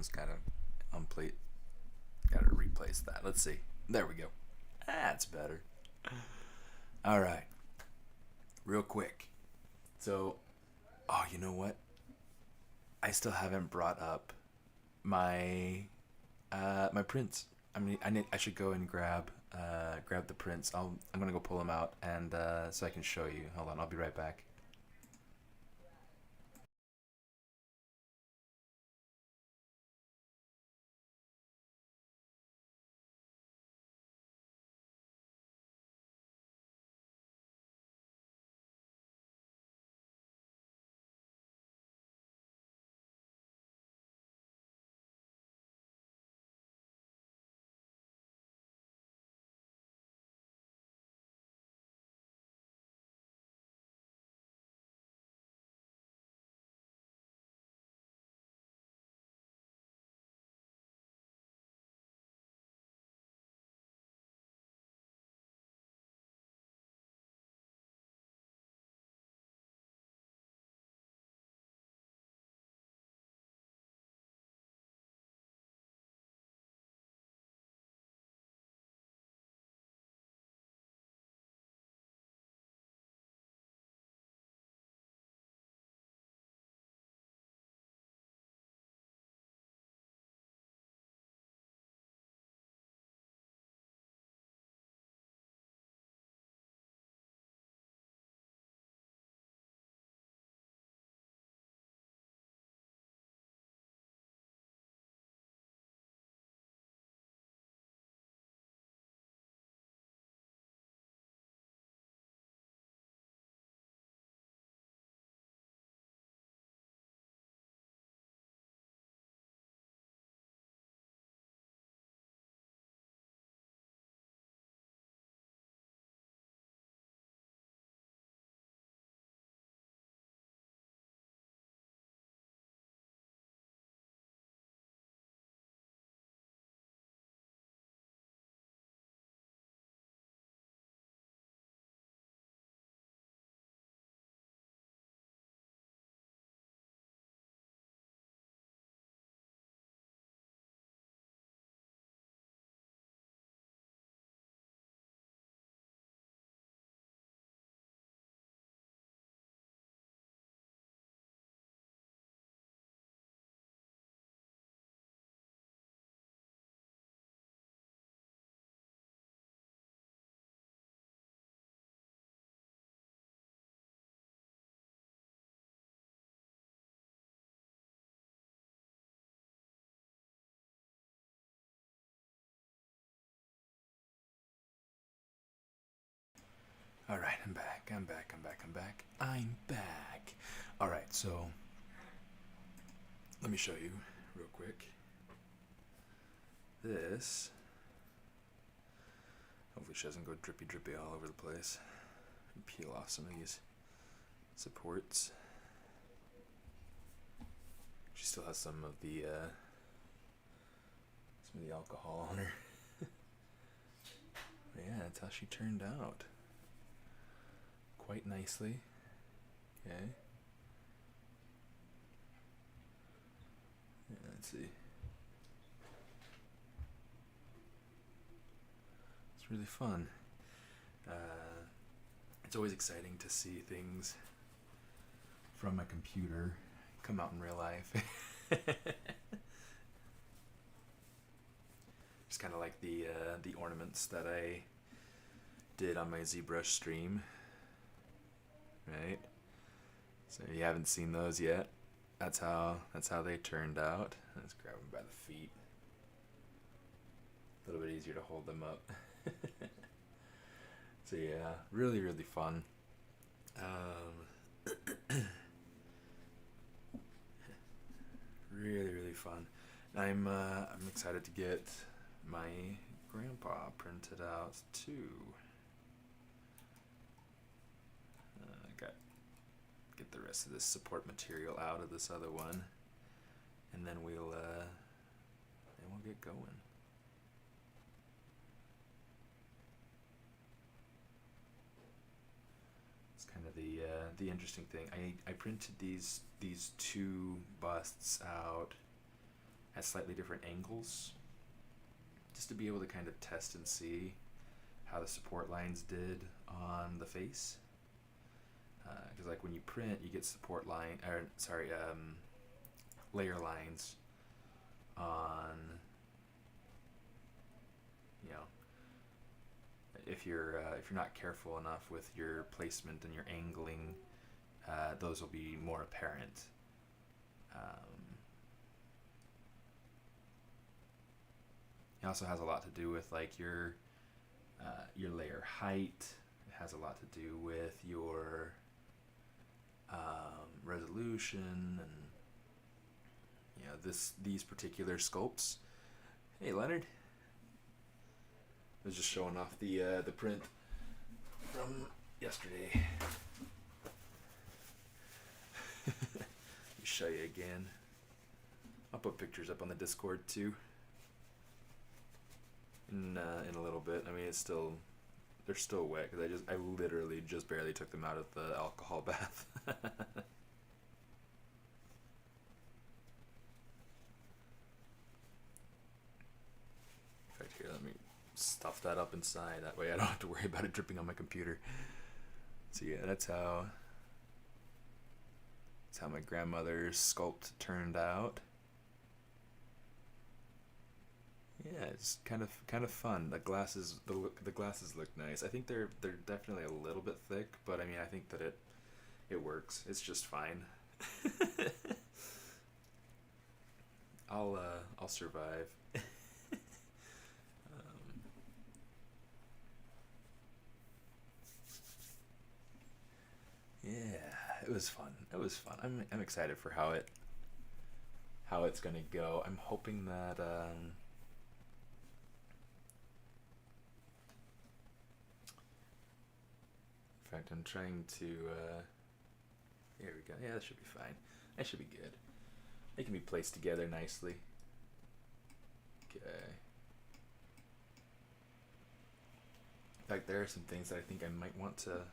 Just gotta unplate. Gotta replace that. Let's see. There we go. That's better. All right. Real quick. So, oh, you know what? I still haven't brought up my my prints. I should go and grab the prints. I'm gonna go pull them out and so I can show you. Hold on, I'll be right back. All right, I'm back. I'm back. I'm back. I'm back. I'm back. All right, so let me show you real quick. This. Hopefully, she doesn't go drippy, drippy all over the place. Peel off some of these supports. She still has some of the alcohol on her. Yeah, that's how she turned out. Quite nicely. Okay. Yeah, let's see. It's really fun. It's always exciting to see things from a computer come out in real life. Just kind of like the ornaments that I did on my ZBrush stream, right? So if you haven't seen those yet, that's how they turned out. Let's grab them by the feet. A little bit easier to hold them up. So yeah, really really fun. Really really fun. I'm excited to get my grandpa printed out too. Got get the rest of this support material out of this other one, and then we'll get going. It's kind of the interesting thing. I printed these two busts out at slightly different angles, just to be able to kind of test and see how the support lines did on the face. Because like when you print, you get layer lines on, you know, if you're not careful enough with your placement and your angling, those will be more apparent. It also has a lot to do with like your layer height. It has a lot to do with your resolution, and you know, these particular sculpts. Hey Leonard, I was just showing off the print from yesterday. Let me show you again. I'll put pictures up on the Discord too in a little bit. I mean, they're still wet because I literally just barely took them out of the alcohol bath. In fact, here, let me stuff that up inside. That way I don't have to worry about it dripping on my computer. So yeah, that's how my grandmother's sculpt turned out. Yeah, it's kind of fun. The glasses look nice. I think they're definitely a little bit thick, but I mean, I think that it works. It's just fine. I'll survive. Yeah, it was fun. I'm excited for how it's gonna go. I'm hoping that in fact, I'm trying to here we go. Yeah, that should be fine. That should be good. They can be placed together nicely. Okay. In fact, there are some things that I think I might want to.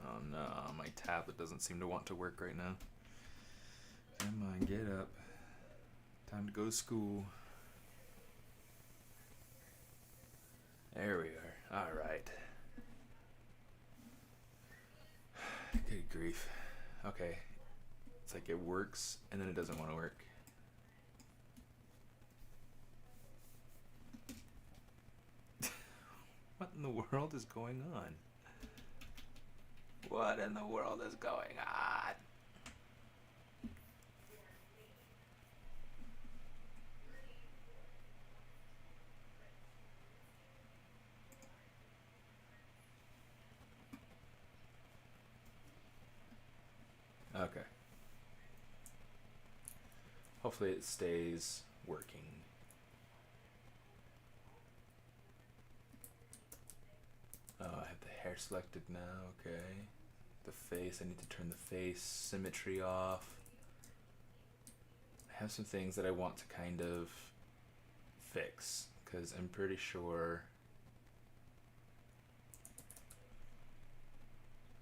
Oh no, my tablet doesn't seem to want to work right now. Come on, get up. Time to go to school. There we are. Alright. Good grief. Okay. It's like it works and then it doesn't want to work. What in the world is going on? What in the world is going on? Okay. Hopefully it stays working. Oh, I have the hair selected now, okay. The face, I need to turn the face symmetry off. I have some things that I want to kind of fix, because I'm pretty sure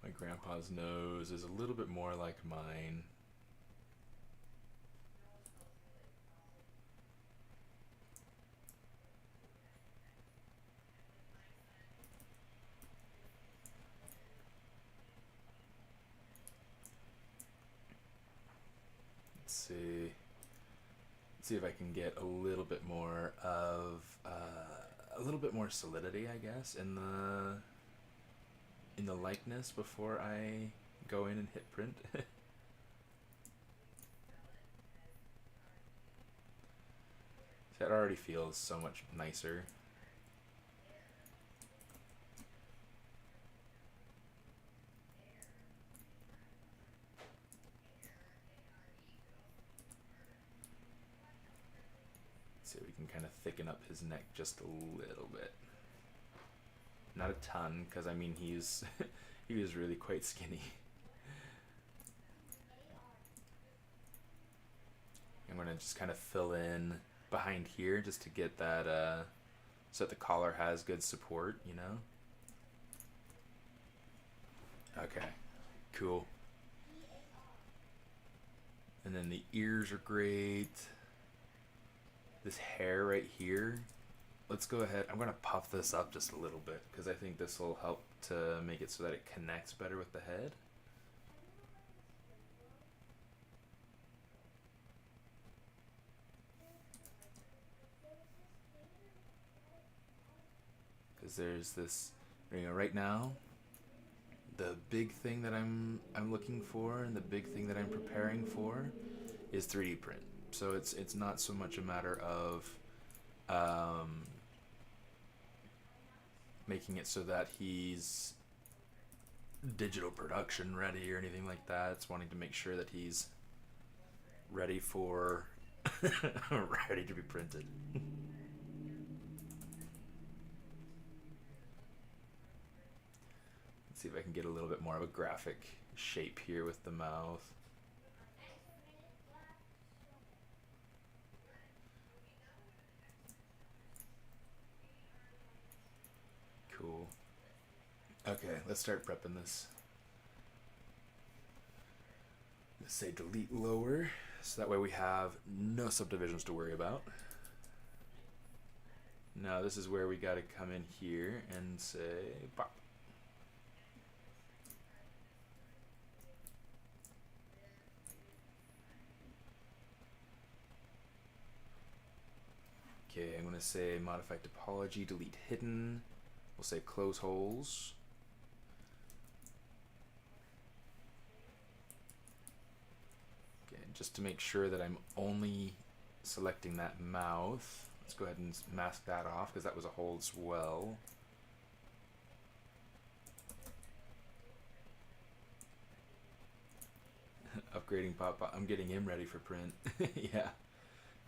my grandpa's nose is a little bit more like mine. Let's see if I can get a little bit more of a little bit more solidity, I guess, in the likeness before I go in and hit print. That already feels so much nicer. See if we can kind of thicken up his neck just a little bit. Not a ton, because I mean he was really quite skinny. I'm gonna just kind of fill in behind here just to get that so that the collar has good support, you know. Okay, cool. And then the ears are great. this hair right here. Let's go ahead. I'm gonna puff this up just a little bit because I think this will help to make it so that it connects better with the head. Because there's this, right now, the big thing that I'm looking for and the big thing that I'm preparing for is 3D print. So it's not so much a matter of making it so that he's digital production ready or anything like that. It's wanting to make sure that he's ready for ready to be printed. Let's see if I can get a little bit more of a graphic shape here with the mouth. Cool. Okay, let's start prepping this. Let's say delete lower, so that way we have no subdivisions to worry about. Now this is where we gotta come in here and say pop. Okay, I'm gonna say modify topology, delete hidden. We'll say close holes. Okay, just to make sure that I'm only selecting that mouth. Let's go ahead and mask that off because that was a hole as well. Upgrading Papa. I'm getting him ready for print. Yeah,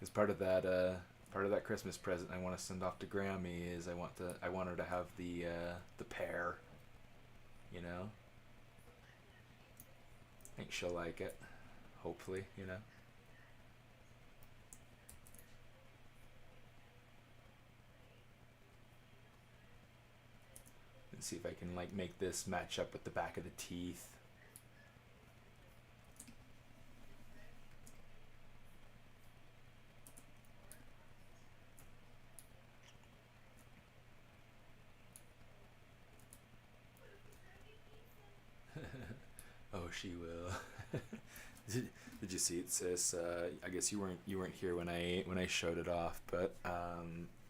as part of that Christmas present I want to send off to Grammy is I want her to have the pear. You know. I think she'll like it. Hopefully, you know. Let's see if I can like make this match up with the back of the teeth. Oh, she will. Did you see it, sis? I guess you weren't here when I showed it off, but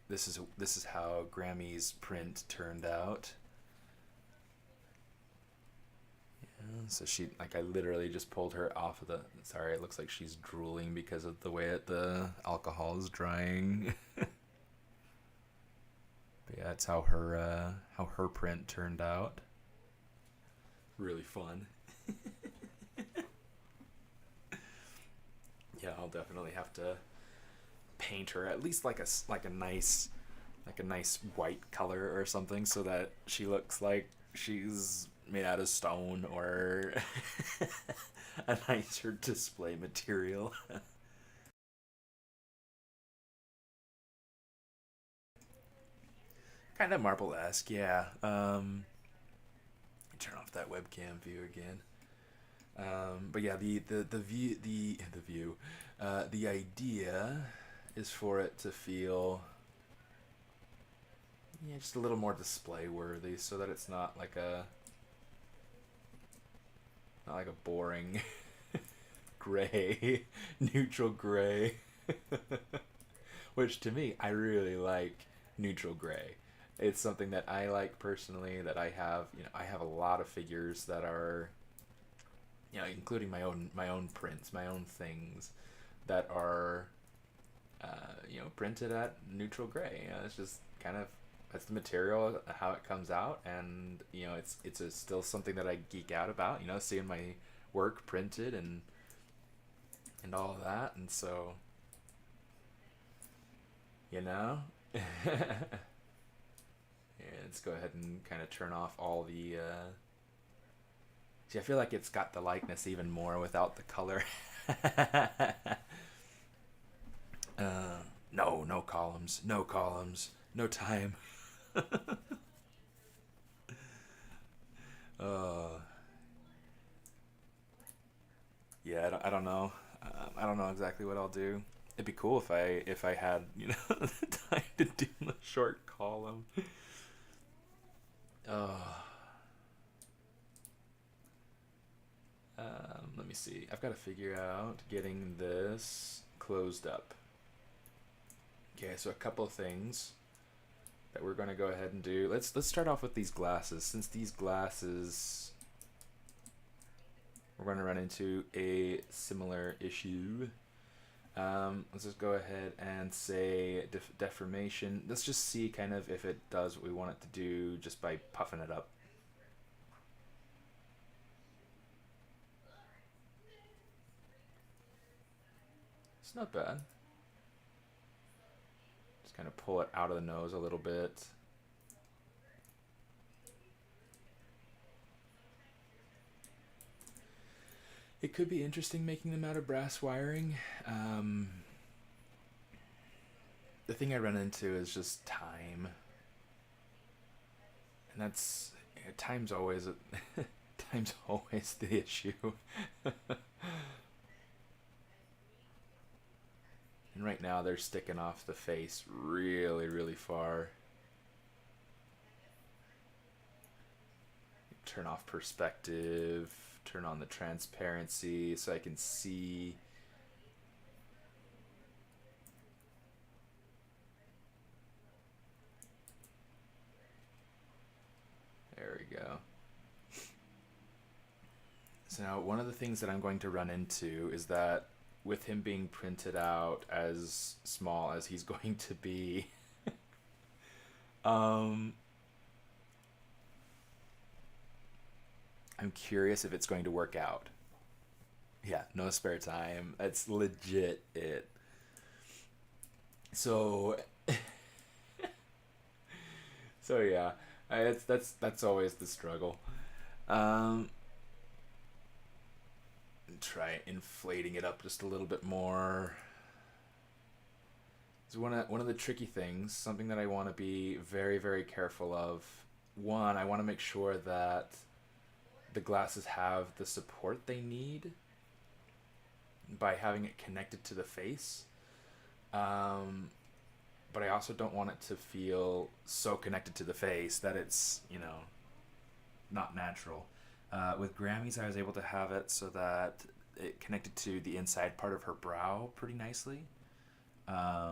this is how Grammy's print turned out. Yeah, so I literally just pulled her off of the. Sorry, it looks like she's drooling because of the way the alcohol is drying. But yeah, that's how her print turned out. Really fun. Yeah, I'll definitely have to paint her at least like a nice white color or something so that she looks like she's made out of stone or a nicer display material. Kind of marble-esque, yeah. Turn off that webcam view again. But yeah, the idea is for it to feel, yeah, just a little more display worthy, so that it's not like a boring gray, neutral gray. Which to me, I really like neutral gray. It's something that I like personally. That I have, I have a lot of figures that are, including my own prints, my own things that are, printed at neutral gray. It's just kind of, that's the material, how it comes out, and it's still something that I geek out about. Seeing my work printed and all of that, and so, Yeah, let's go ahead and kind of turn off all the. See, I feel like it's got the likeness even more without the color. No columns, no time. Yeah, I don't know. I don't know exactly what I'll do. It'd be cool if I had, you know, the time to do the short column. Oh. Let me see. I've got to figure out getting this closed up. Okay, so a couple of things that we're going to go ahead and do. Let's start off with these glasses. Since these glasses, we're going to run into a similar issue. Let's just go ahead and say deformation. Let's just see kind of if it does what we want it to do just by puffing it up. It's not bad. Just kind of pull it out of the nose a little bit. It could be interesting making them out of brass wiring. The thing I run into is just time. And that's, time's always time's always the issue. And right now they're sticking off the face really, really far. Turn off perspective, turn on the transparency so I can see. There we go. So now one of the things that I'm going to run into is that with him being printed out as small as he's going to be, I'm curious if it's going to work out. Yeah, no spare time. That's legit it. So, so yeah, that's always the struggle. Um, Try inflating it up just a little bit more. So one of the tricky things, something that I want to be very, very careful of. One, I want to make sure that the glasses have the support they need by having it connected to the face. But I also don't want it to feel so connected to the face that it's, you know, not natural. With Grammy's, I was able to have it so that it connected to the inside part of her brow pretty nicely. Yeah,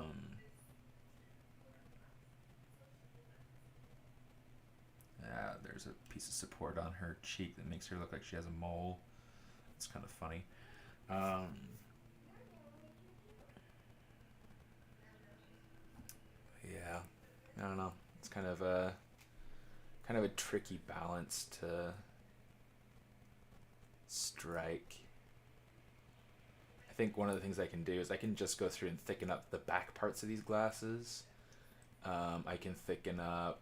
there's a piece of support on her cheek that makes her look like she has a mole. It's kind of funny. Yeah, I don't know. It's kind of a tricky balance to strike. I think one of the things I can do is I can just go through and thicken up the back parts of these glasses. I can thicken up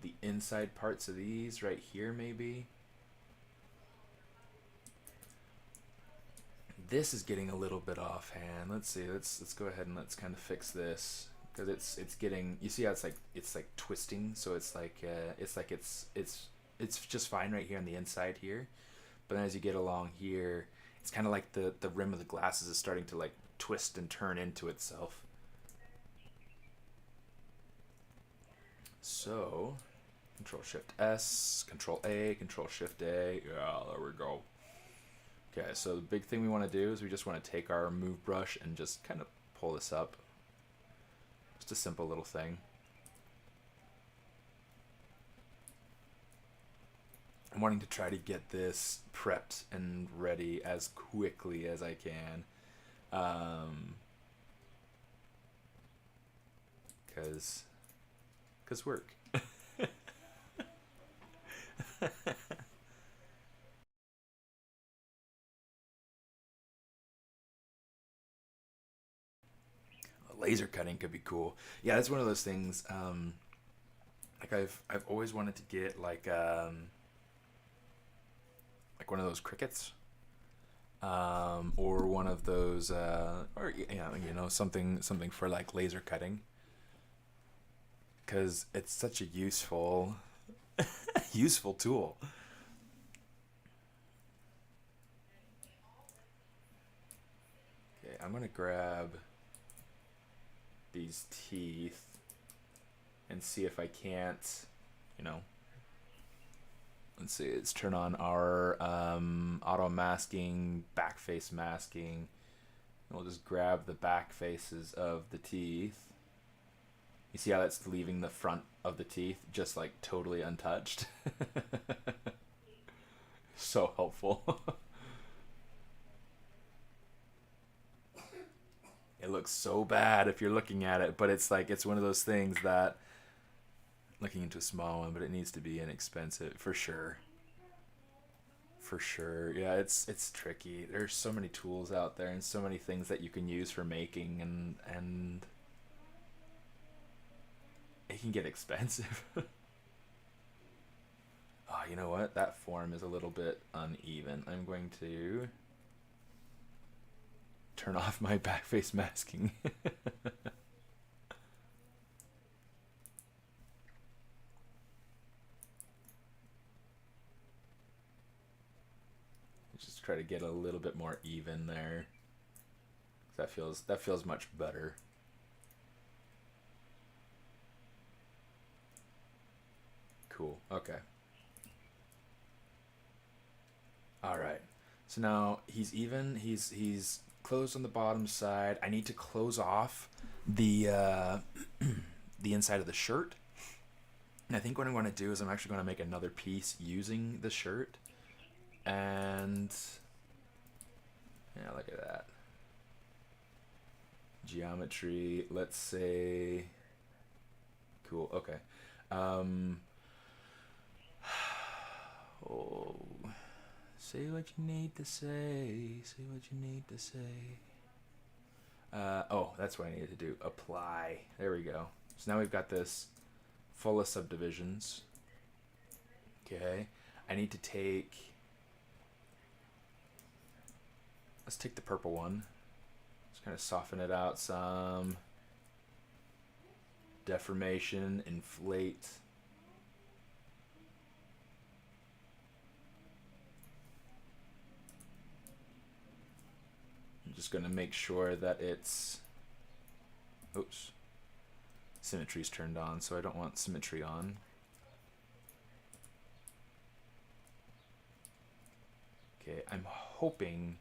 the inside parts of these right here maybe. This is getting a little bit offhand. Let's see. Let's go ahead and let's kind of fix this because it's getting. You see how it's like twisting. So it's like it's just fine right here on the inside here, but then as you get along here, it's kind of like the rim of the glasses is starting to like twist and turn into itself. So, Control Shift S, Control A, Control Shift A. Yeah, there we go. Okay, so the big thing we want to do is we just want to take our move brush and just kind of pull this up. Just a simple little thing. I'm wanting to try to get this prepped and ready as quickly as I can. Cause work. Laser cutting could be cool. Yeah, that's one of those things. Like I've always wanted to get like one of those crickets, or one of those, or yeah, you know, something for like laser cutting, because it's such a useful useful tool. Okay, I'm gonna grab these teeth and see if I can't, you know, let's see, let's turn on our auto masking, back face masking. And we'll just grab the back faces of the teeth. You see how that's leaving the front of the teeth just like totally untouched? So helpful. It looks so bad if you're looking at it, but it's like, it's one of those things that, looking into a small one, but it needs to be inexpensive for sure. For sure. Yeah, it's tricky. There's so many tools out there and so many things that you can use for making, and it can get expensive. Oh, you know what? That form is a little bit uneven. I'm going to turn off my back face masking. Just try to get a little bit more even there. That feels much better. Cool. Okay. All right. So now he's even. He's closed on the bottom side. I need to close off the the inside of the shirt. And I think what I'm going to do is I'm actually going to make another piece using the shirt. And yeah, look at that. Geometry. Let's say. Cool. Okay. Oh. Say what you need to say. Say what you need to say. Oh, that's what I needed to do. Apply. There we go. So now we've got this full of subdivisions. Okay. I need to take... Let's take the purple one. Just kind of soften it out some. Deformation, inflate. I'm just going to make sure that it's... Oops. Symmetry's turned on, so I don't want symmetry on. Okay, I'm hoping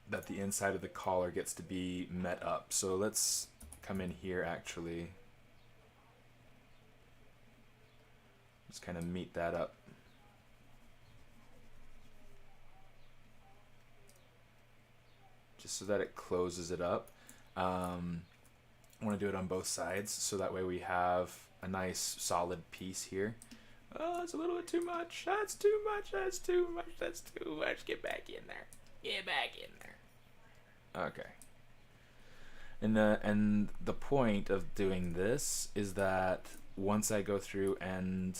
that the inside of the collar gets to be met up. So let's come in here actually. Just kind of meet that up. Just so that it closes it up. I want to do it on both sides so that way we have a nice solid piece here. Oh, it's a little bit too much. That's too much. That's too much. That's too much. Get back in there. Get back in there. Okay. And the point of doing this is that once I go through and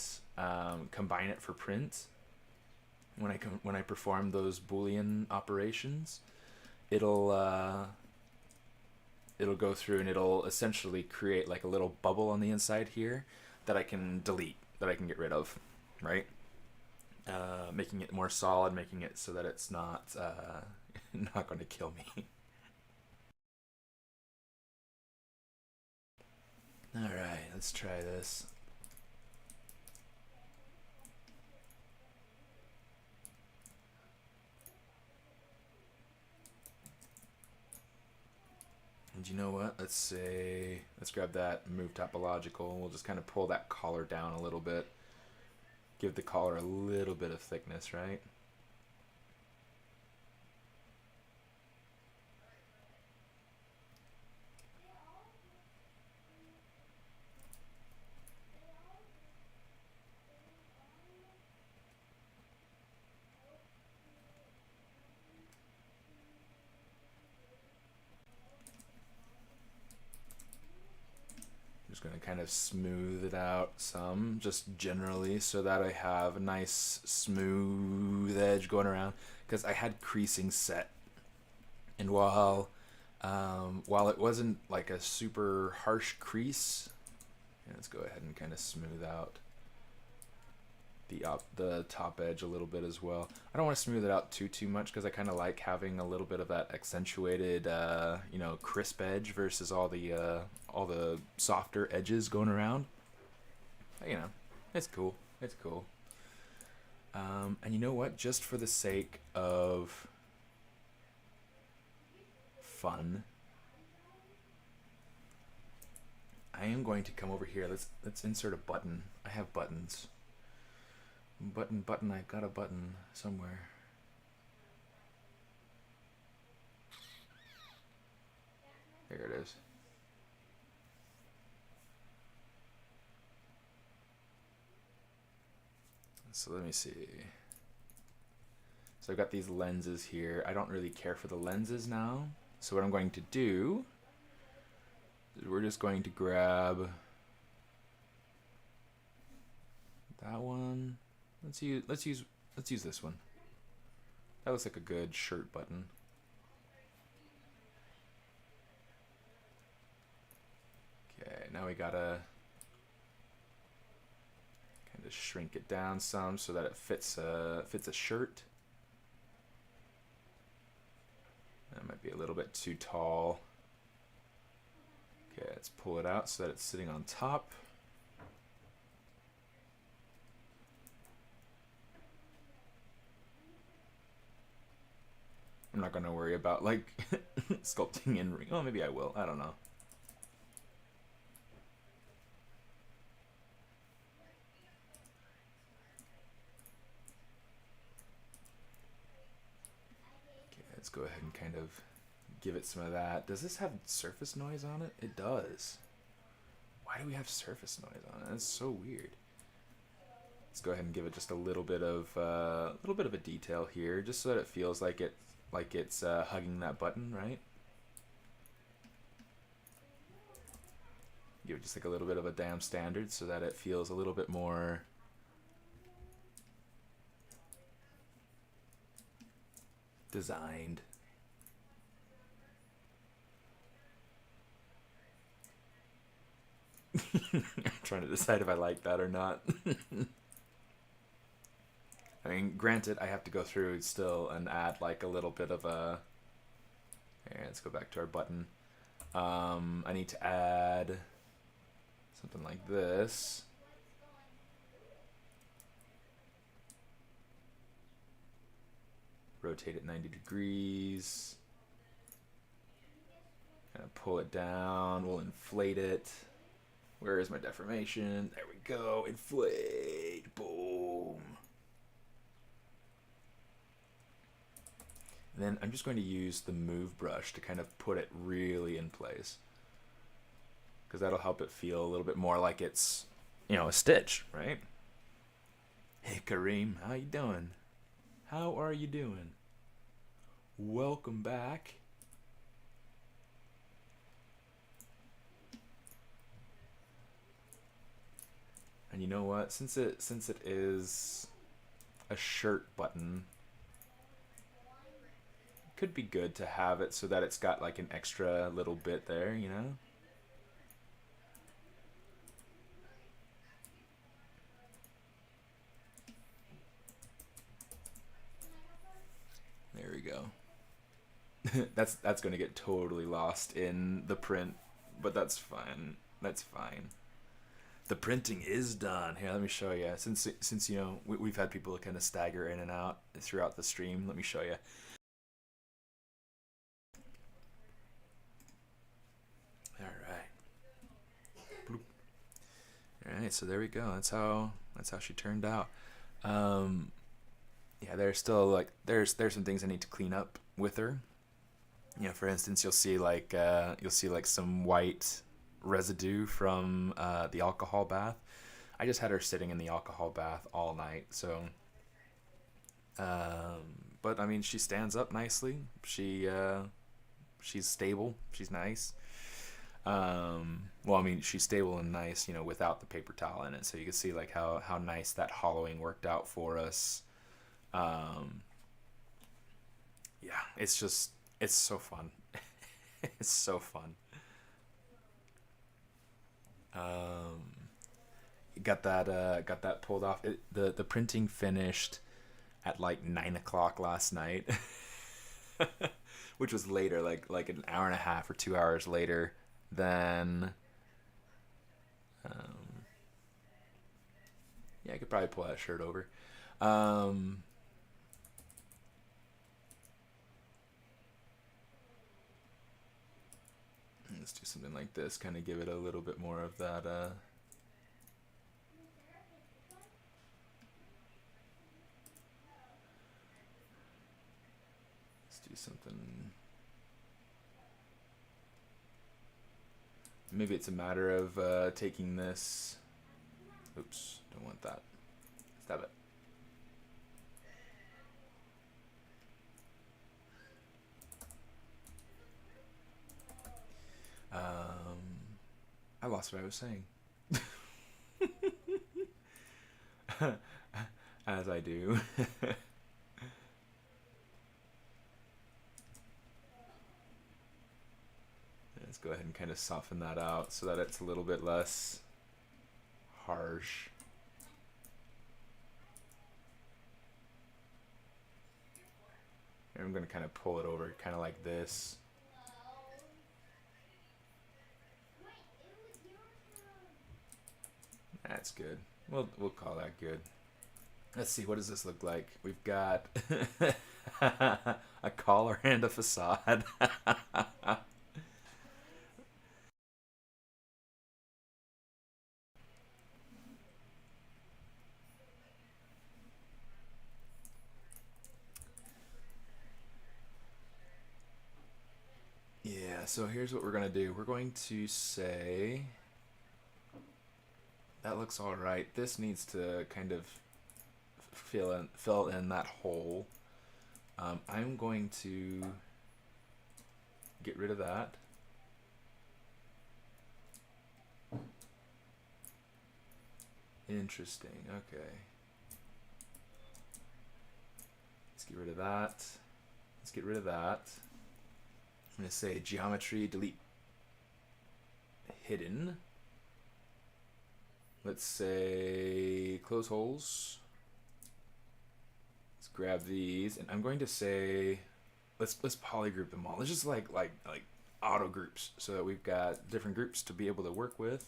combine it for print, when I perform those Boolean operations, it'll go through and it'll essentially create like a little bubble on the inside here that I can delete, that I can get rid of, right? Making it more solid, making it so that it's not not going to kill me. All right, let's try this. And you know what? Let's grab that, move topological. We'll just kind of pull that collar down a little bit. Give the collar a little bit of thickness, right? Just going to kind of smooth it out some, just generally, so that I have a nice smooth edge going around, because I had creasing set, and while it wasn't like a super harsh crease, let's go ahead and kind of smooth out the top edge a little bit as well. I don't want to smooth it out too much because I kind of like having a little bit of that accentuated, you know, crisp edge versus all the softer edges going around. You know, it's cool. It's cool. And you know what? Just for the sake of fun, I am going to come over here. Let's insert a button. I have buttons. Button. I've got a button somewhere. There it is. So let me see. So I've got these lenses here. I don't really care for the lenses now. So what I'm going to do is we're just going to grab that one. Let's use this one. That looks like a good shirt button. Okay, now we gotta kind of shrink it down some so that it fits a shirt. That might be a little bit too tall. Okay, let's pull it out so that it's sitting on top. I'm not gonna worry about like sculpting in ring. Oh, maybe I will. I don't know. Okay, let's go ahead and kind of give it some of that. Does this have surface noise on it? It does. Why do we have surface noise on it? That's so weird. Let's go ahead and give it just a little bit of a detail here, just so that it feels like it's hugging that button, right? Give it just like a little bit of a damn standard so that it feels a little bit more designed. I'm trying to decide if I like that or not. I mean, granted, I have to go through still and add like a little bit of a... Here, let's go back to our button. I need to add something like this. Rotate it 90 degrees. Kind of pull it down. We'll inflate it. Where is my deformation? There we go. Inflate. Boom. And then I'm just going to use the move brush to kind of put it really in place, because that'll help it feel a little bit more like it's, you know, a stitch, right? Hey Kareem, how you doing? How are you doing? Welcome back. And you know what? Since it is a shirt button, could be good to have it so that it's got like an extra little bit there, you know? There we go. that's going to get totally lost in the print, but that's fine. That's fine. The printing is done. Here, let me show you. Since you know we've had people kind of stagger in and out throughout the stream, let me show you. Alright, so there we go. That's how she turned out. Yeah, there's still like there's some things I need to clean up with her. You know, for instance, you'll see like some white residue from the alcohol bath. I just had her sitting in the alcohol bath all night, so but I mean, she stands up nicely. She's stable. She's nice. Well, I mean, she's stable and nice, you know, without the paper towel in it. So you can see like how nice that hollowing worked out for us. Yeah, it's so fun. It's so fun. got that pulled off. The printing finished at like 9 o'clock last night, which was later, like an hour and a half or 2 hours later than. Yeah, I could probably pull that shirt over. Um, let's do something like this, kind of give it a little bit more of that. Let's do something. Maybe it's a matter of taking this. Oops, don't want that. Stab it. I lost what I was saying. As I do. Let's go ahead and kind of soften that out so that it's a little bit less harsh. And I'm going to kind of pull it over kind of like this. That's good. We'll call that good. Let's see, what does this look like? We've got a collar and a facade. Yeah, so here's what we're going to do. We're going to say that looks all right. This needs to kind of fill in that hole. I'm going to get rid of that. Interesting. Okay. Let's get rid of that. Let's get rid of that. I'm going to say geometry, delete hidden. Let's say close holes. Let's grab these, and I'm going to say let's polygroup them all. Let's just like auto groups so that we've got different groups to be able to work with.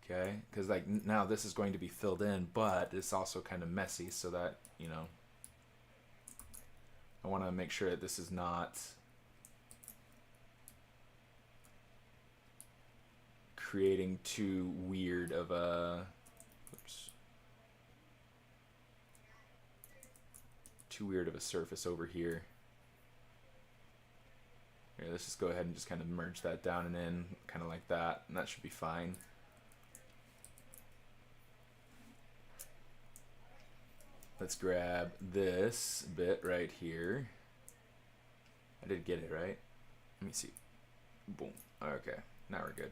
Okay, because like now this is going to be filled in, but it's also kind of messy, so that I want to make sure that this is not creating too weird of a surface over here. Here, let's just go ahead and just kind of merge that down and in, kind of like that, and that should be fine. Let's grab this bit right here. I did get it right. Let me see. Boom. Okay, now we're good.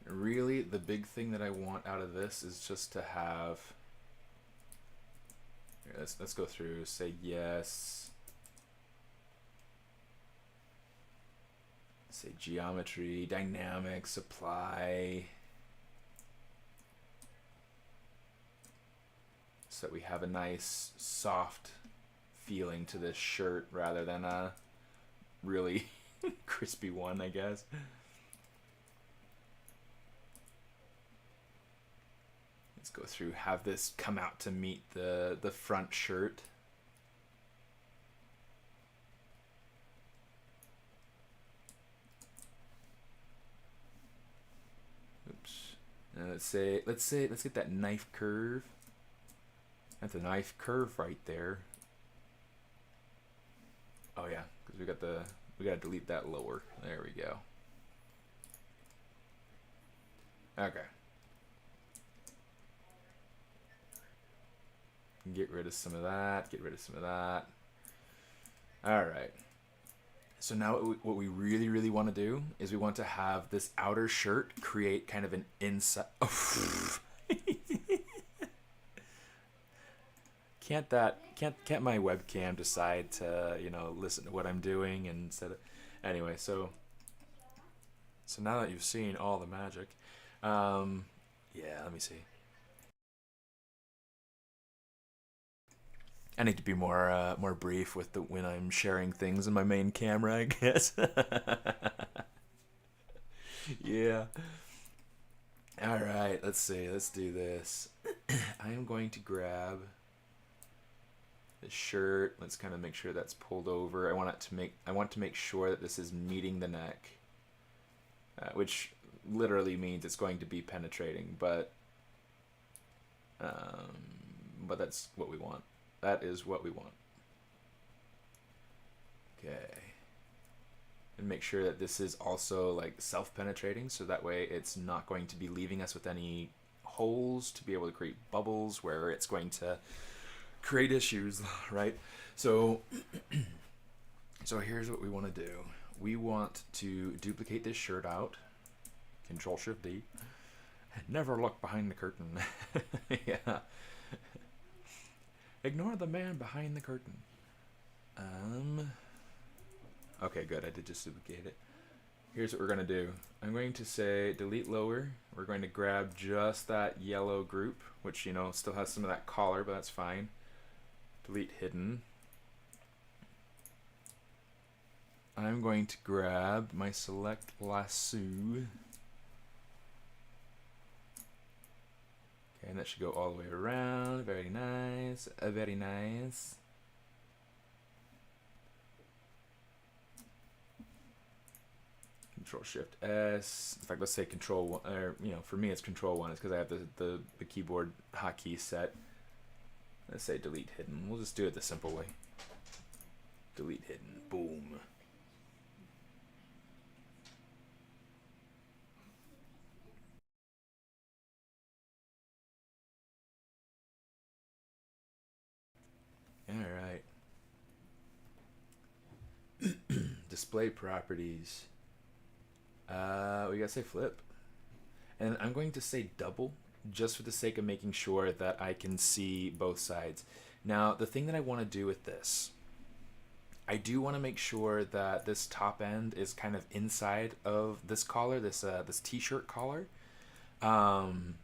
Really, the big thing that I want out of this is just to have. Here, let's go through. Say yes. Say geometry, dynamics, apply. So that we have a nice soft feeling to this shirt rather than a really crispy one, I guess. Let's go through, have this come out to meet the front shirt. Oops. And let's get that knife curve. That's a knife curve right there. Oh yeah, because we gotta delete that lower. There we go. Okay. Get rid of some of that. Get rid of some of that. All right. So now what we really want to do is we want to have this outer shirt create kind of an inside. Oh. Can't my webcam decide to listen to what I'm doing instead of. Anyway, so So now that you've seen all the magic, yeah, let me see. I need to be more brief with the when I'm sharing things in my main camera, I guess. Yeah. All right, let's see. Let's do this. I am going to grab the shirt. Let's kind of make sure that's pulled over. I want to make sure that this is meeting the neck, which literally means it's going to be penetrating, but that's what we want. That is what we want. Okay. And make sure that this is also like self-penetrating, so that way it's not going to be leaving us with any holes to be able to create bubbles where it's going to create issues, right? So so here's what we want to do. We want to duplicate this shirt out. Control Shift D. Never look behind the curtain. Yeah. Ignore the man behind the curtain. Okay, good. I did just duplicate it. Here's what we're going to do. I'm going to say delete lower. We're going to grab just that yellow group, which, you know, still has some of that collar, but that's fine. Delete hidden. I'm going to grab my select lasso. Okay, and that should go all the way around. Very nice. Very nice. Control Shift S. In fact, let's say Control 1, or you know, for me it's Control 1. It's because I have the keyboard hotkey set. Let's say delete hidden. We'll just do it the simple way. Delete hidden. Boom. All right. Display properties. We gotta say flip. And I'm going to say double just for the sake of making sure that I can see both sides. Now, the thing that I want to do with this, I do want to make sure that this top end is kind of inside of this collar, this t-shirt collar. And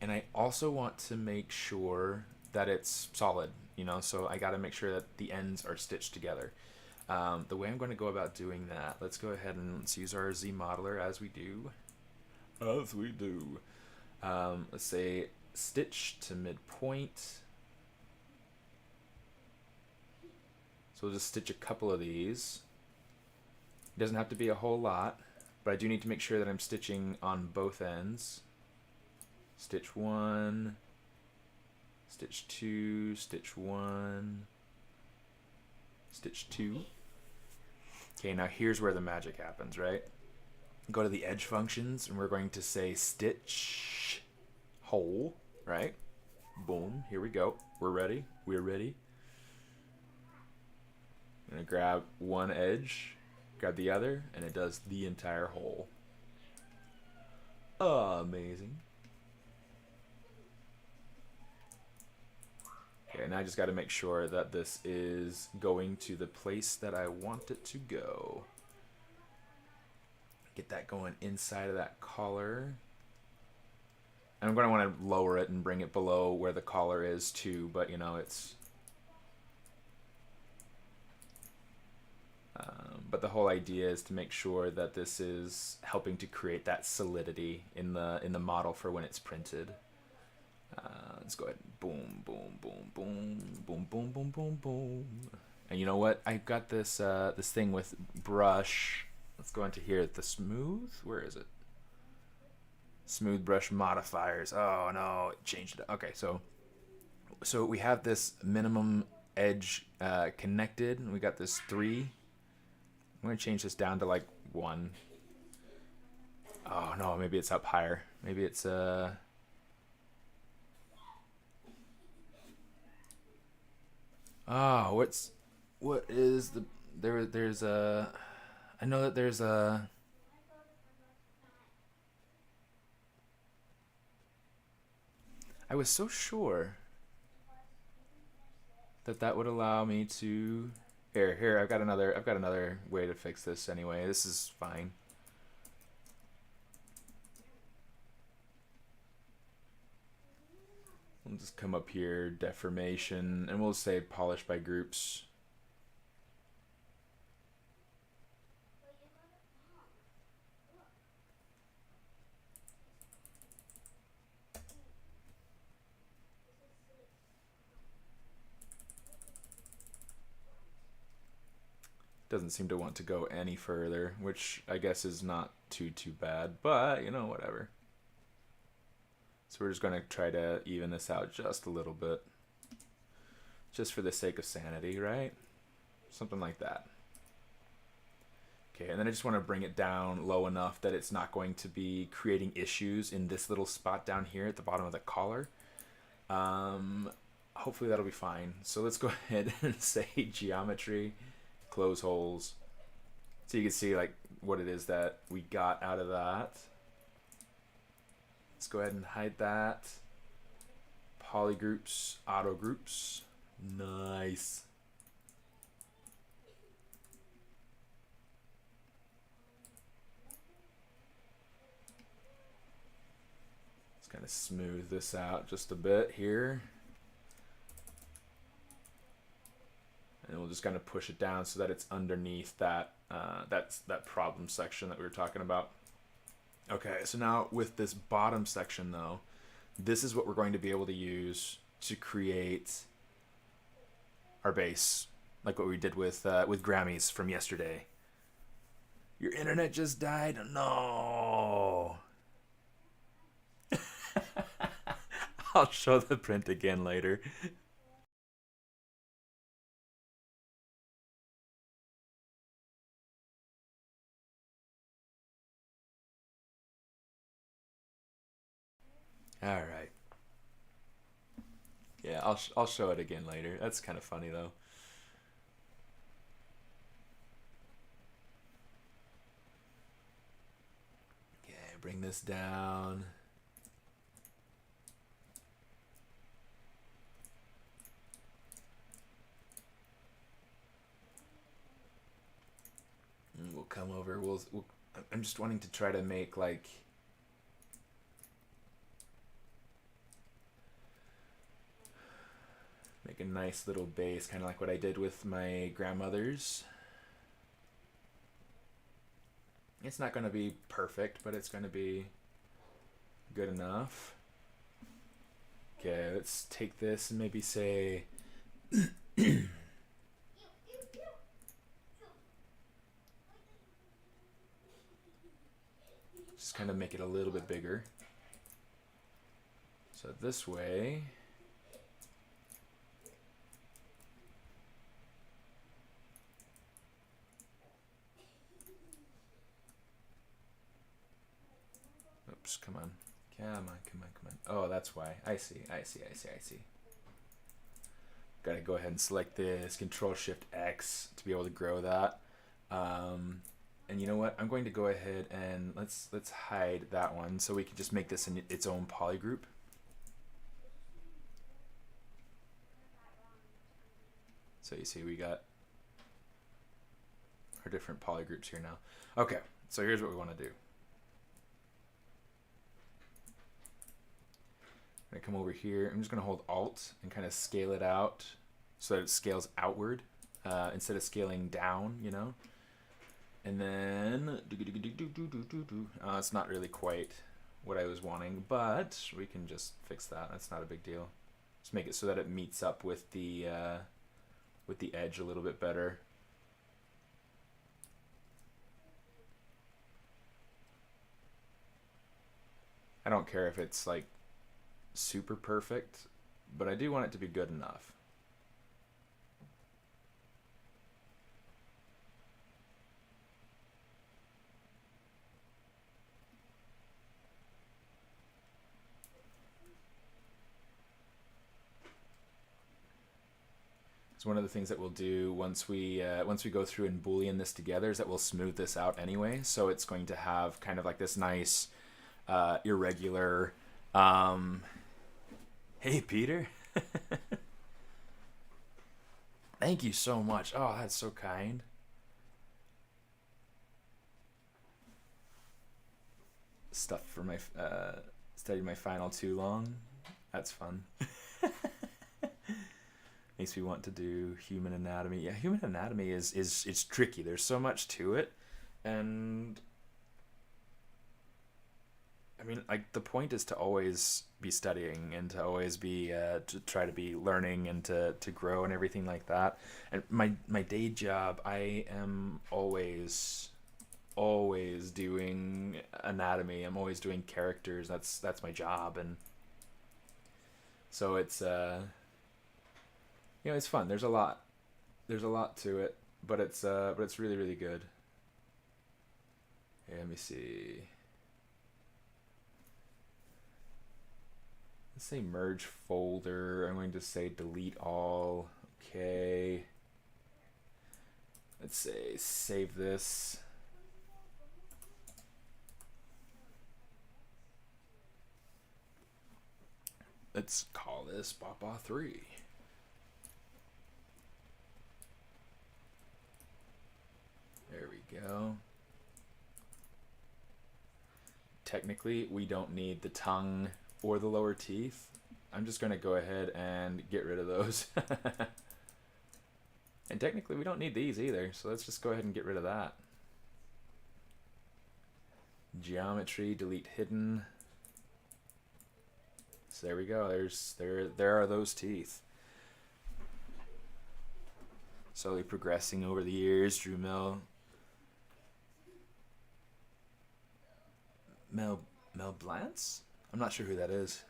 I also want to make sure that it's solid, you know, so I got to make sure that the ends are stitched together. The way I'm going to go about doing that, let's go ahead and let's use our Z modeler as we do. Let's say stitch to midpoint. So we'll just stitch a couple of these. It doesn't have to be a whole lot, but I do need to make sure that I'm stitching on both ends. Stitch 1, stitch 2, stitch 1, stitch 2. Okay, now here's where the magic happens, right? Go to the edge functions, and we're going to say stitch hole, right? Boom, here we go. We're ready. We're ready. I'm going to grab one edge, grab the other, and it does the entire hole. Amazing. Okay, now I just got to make sure that this is going to the place that I want it to go. Get that going inside of that collar. And I'm going to want to lower it and bring it below where the collar is too, but you know, it's... but the whole idea is to make sure that this is helping to create that solidity in the model for when it's printed. Let's go ahead and boom, boom, boom, boom, boom, boom, boom, boom, boom. And you know what? I've got this this thing with brush. Let's go into here. The smooth. Where is it? Smooth brush modifiers. Oh no, it changed it. Okay, so we have this minimum edge connected, and we got this 3. I'm gonna change this down to like 1. Oh no, maybe it's up higher. Maybe it's oh, what is the there's a I know that there's a I was so sure that that would allow me to here I've got another way to fix this anyway. This is fine. just come up here, deformation, and we'll say polish by groups. Doesn't seem to want to go any further, which I guess is not too bad, but you know, whatever. So we're just going to try to even this out just a little bit, just for the sake of sanity, right? Something like that. Okay, and then I just want to bring it down low enough that it's not going to be creating issues in this little spot down here at the bottom of the collar. Hopefully that'll be fine. So let's go ahead and say geometry, close holes, so you can see like what it is that we got out of that. Let's go ahead and hide that. Polygroups, auto groups. Nice. Let's kind of smooth this out just a bit here. And we'll just kind of push it down so that it's underneath that that problem section that we were talking about. Okay, so now with this bottom section though, this is what we're going to be able to use to create our base, like what we did with Grammys from yesterday. Your internet just died? No. I'll show the print again later. All right. Yeah, I'll show it again later. That's kind of funny though. Okay, bring this down. And we'll come over. I'm just wanting to try to make like a nice little base, kind of like what I did with my grandmother's. It's not going to be perfect, but it's going to be good enough. Okay, let's take this and maybe say just kind of make it a little bit bigger. So this way, oops, come on. Oh, that's why. I see. Gotta go ahead and select this, Control-Shift-X to be able to grow that. And you know what? I'm going to go ahead and let's hide that one so we can just make this in its own polygroup. So you see we got our different polygroups here now. Okay, so here's what we want to do. I'm going to come over here. I'm just going to hold Alt and kind of scale it out so that it scales outward instead of scaling down, you know. And then it's not really quite what I was wanting, but we can just fix that. That's not a big deal. Just make it so that it meets up with the edge a little bit better. I don't care if it's like super perfect, but I do want it to be good enough. So one of the things that we'll do once we go through and Boolean this together is that we'll smooth this out anyway. So it's going to have kind of like this nice irregular. Hey, Peter. Thank you so much. Oh, that's so kind. Stuff for my studied my final too long. That's fun. Makes me want to do human anatomy. Yeah, human anatomy is it's tricky. There's so much to it, and I mean, like the point is to always be studying and to always be to try to be learning and to grow and everything like that. And my day job, I am always doing anatomy. I'm always doing characters. That's my job, and so it's you know, it's fun. There's a lot to it, but it's really really good. Here, let me see. Let's say merge folder. I'm going to say delete all. Okay. Let's say save this. Let's call this Papa 3. There we go. Technically, we don't need the tongue or the lower teeth. I'm just going to go ahead and get rid of those. And technically, we don't need these either, so let's just go ahead and get rid of that. Geometry, delete hidden. So there we go. There are those teeth. Slowly progressing over the years. Drew Mel Blantz? I'm not sure who that is.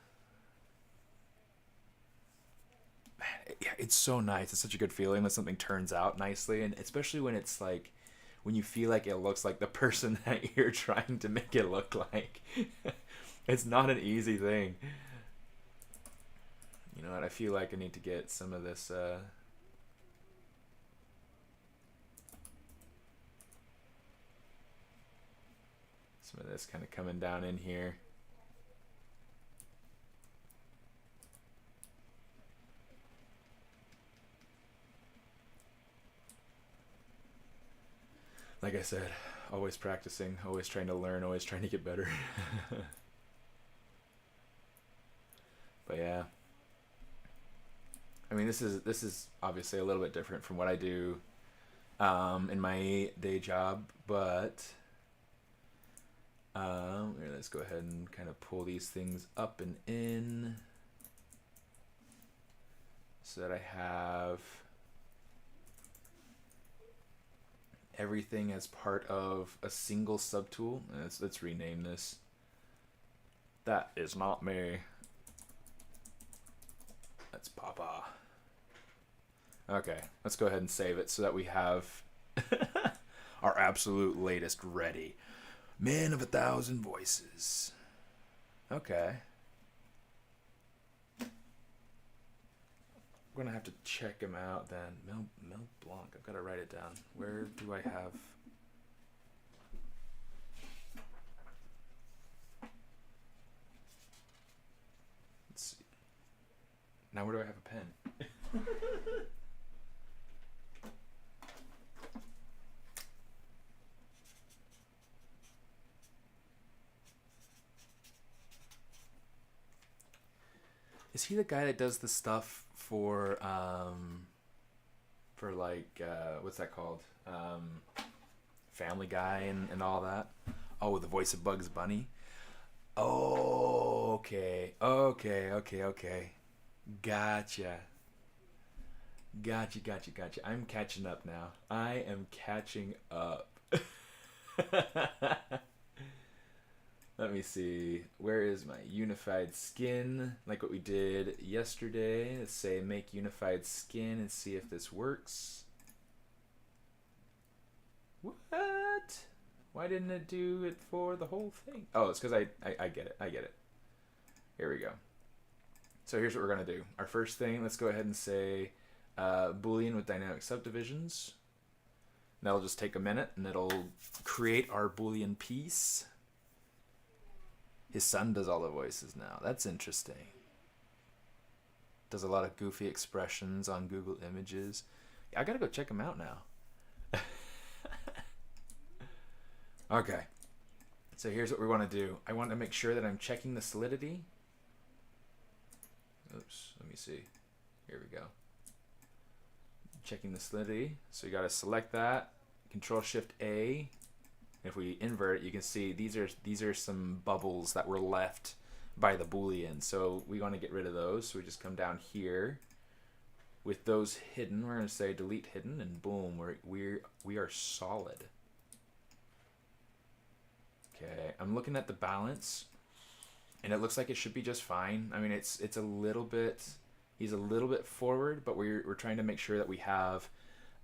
Man, yeah, it's so nice. It's such a good feeling when something turns out nicely, and especially when it's like when you feel like it looks like the person that you're trying to make it look like. It's not an easy thing. You know what? I feel like I need to get some of this. Some of this kind of coming down in here. Like I said, always practicing, always trying to learn, always trying to get better. But yeah. I mean, this is obviously a little bit different from what I do in my day job, but here, let's go ahead and kind of pull these things up and in so that I have everything as part of a single subtool. Let's rename this. That is not me. That's Papa. Okay, let's go ahead and save it so that we have our absolute latest ready. Man of 1,000 voices. Okay. I'm gonna have to check him out then. Mel Blanc. I've got to write it down. Where do I have? Let's see. Now where do I have a pen? Is he the guy that does the stuff for like what's that called? Family Guy and all that? Oh, the voice of Bugs Bunny. Oh, okay. Gotcha. I'm catching up now. I am catching up. Let me see. Where is my unified skin? Like what we did yesterday. Let's say make unified skin and see if this works. What? Why didn't it do it for the whole thing? Oh, it's because I get it. Here we go. So here's what we're going to do. Our first thing, let's go ahead and say Boolean with dynamic subdivisions. And that'll just take a minute and it'll create our Boolean piece. His son does all the voices now. That's interesting. Does a lot of goofy expressions on Google Images. I gotta go check him out now. Okay. So here's what we want to do. I want to make sure that I'm checking the solidity. Oops, let me see. Here we go. checking the solidity. So you got to select that, Control Shift A. If we invert it, you can see these are some bubbles that were left by the Boolean. So we want to get rid of those. So we just come down here. With those hidden, we're going to say delete hidden, and boom, we are solid. Okay, I'm looking at the balance, and it looks like it should be just fine. I mean, it's a little bit, he's a little bit forward, but we're trying to make sure that we have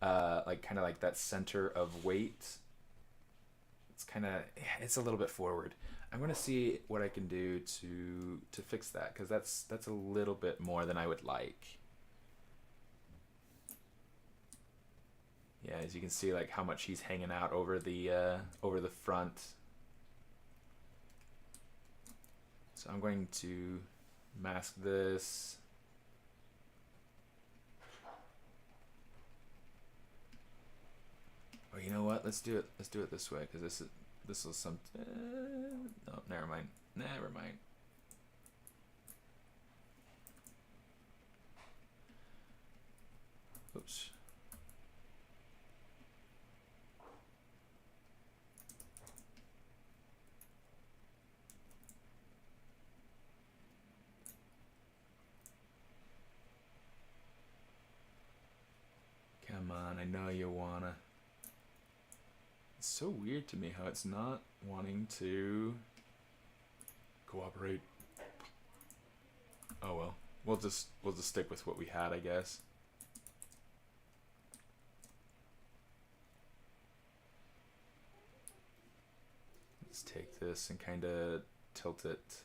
like kind of like that center of weight. It's kind of, it's a little bit forward. I'm gonna see what I can do to fix that, because that's a little bit more than I would like. Yeah, as you can see, like how much he's hanging out over the front. So I'm going to mask this. Oh, you know what? Let's do it. Let's do it this way, because this is some. No, never mind. Never mind. Oops. Come on, I know you wanna. It's so weird to me how it's not wanting to cooperate. Oh well, we'll just stick with what we had, I guess. Let's take this and kind of tilt it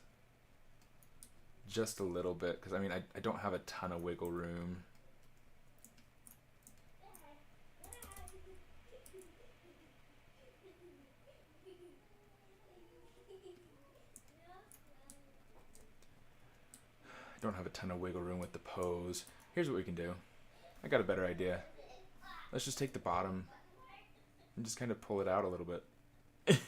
just a little bit, because I mean I don't have a ton of wiggle room. I don't have a ton of wiggle room with the pose. Here's what we can do. I got a better idea. Let's just take the bottom and just kind of pull it out a little bit. Let's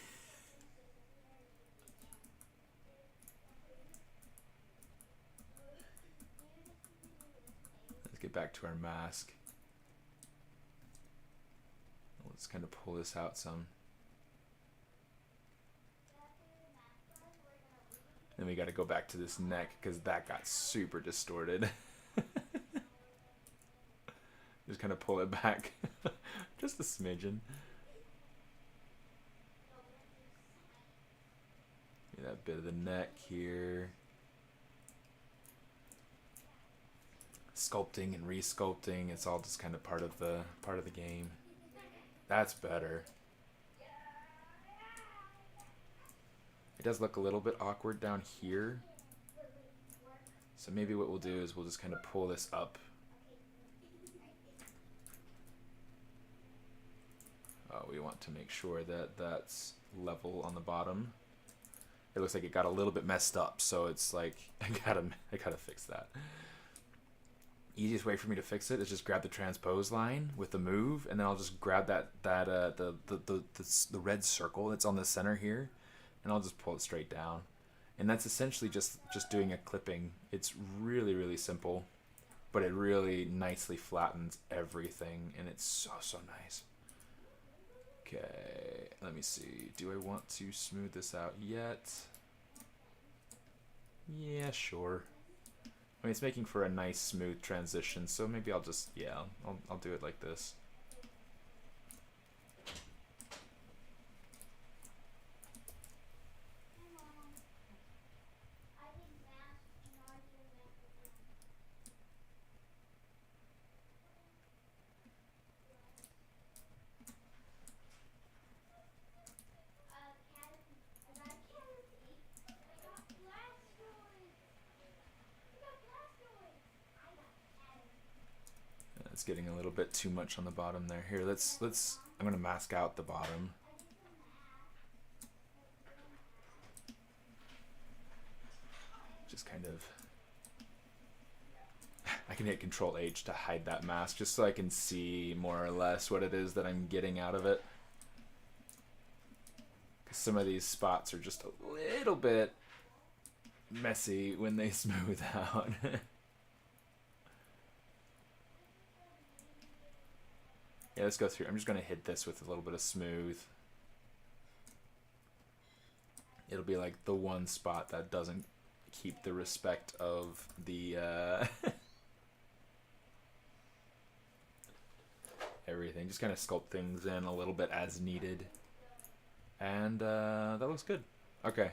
get back to our mask. Let's kind of pull this out some. Then we got to go back to this neck, because that got super distorted. Just kind of pull it back. Just a smidgen. Get that bit of the neck here. Sculpting and re-sculpting, it's all just kind of part of the game. That's better. It does look a little bit awkward down here. So maybe what we'll do is we'll just kind of pull this up. We want to make sure that that's level on the bottom. It looks like it got a little bit messed up, so it's like I gotta fix that. Easiest way for me to fix it is just grab the transpose line with the move, and then I'll just grab the red circle that's on the center here, and I'll just pull it straight down. And that's essentially just doing a clipping. It's really, really simple, but it really nicely flattens everything, and it's so nice. Okay, let me see. Do I want to smooth this out yet? Yeah, sure. I mean, it's making for a nice smooth transition, so maybe I'll just, yeah, I'll do it like this. It's getting a little bit too much on the bottom there. Here, I'm gonna mask out the bottom. Just kind of, I can hit Control H to hide that mask, just so I can see more or less what it is that I'm getting out of it. Because some of these spots are just a little bit messy when they smooth out. Yeah, let's go through. I'm just going to hit this with a little bit of smooth. It'll be like the one spot that doesn't keep the respect of the everything. Just kind of sculpt things in a little bit as needed. And that looks good. Okay.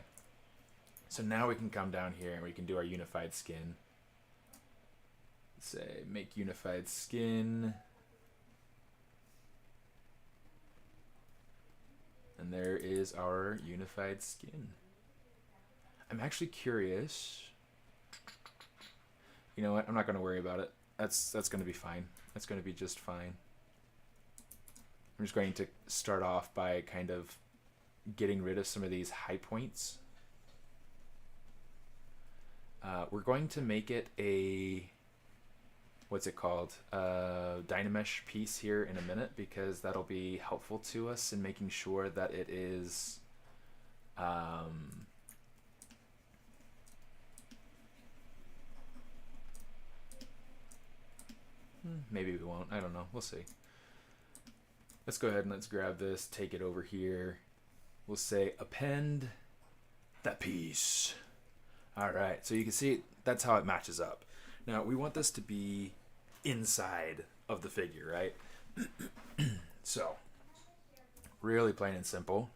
So now we can come down here and we can do our unified skin. Say make unified skin. And there is our unified skin. I'm actually curious. You know what? I'm not going to worry about it. That's going to be fine. That's going to be just fine. I'm just going to start off by kind of getting rid of some of these high points. We're going to make it a, what's it called? Dynamesh piece here in a minute, because that'll be helpful to us in making sure that it is maybe we won't. I don't know. We'll see. Let's go ahead and let's grab this, take it over here. We'll say append that piece. All right, so you can see that's how it matches up. Now we want this to be inside of the figure, right? So really plain and simple.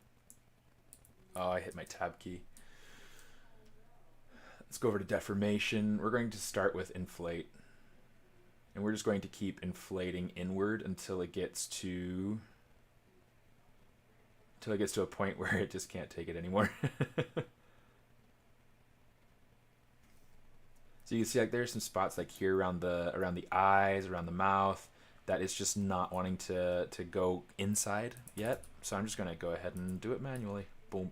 Oh, I hit my tab key. Let's go over to deformation. We're going to start with inflate. And we're just going to keep inflating inward until it gets to a point where it just can't take it anymore. So you can see like there's some spots like here around the eyes, around the mouth, that it's just not wanting to go inside yet. So I'm just gonna go ahead and do it manually. Boom.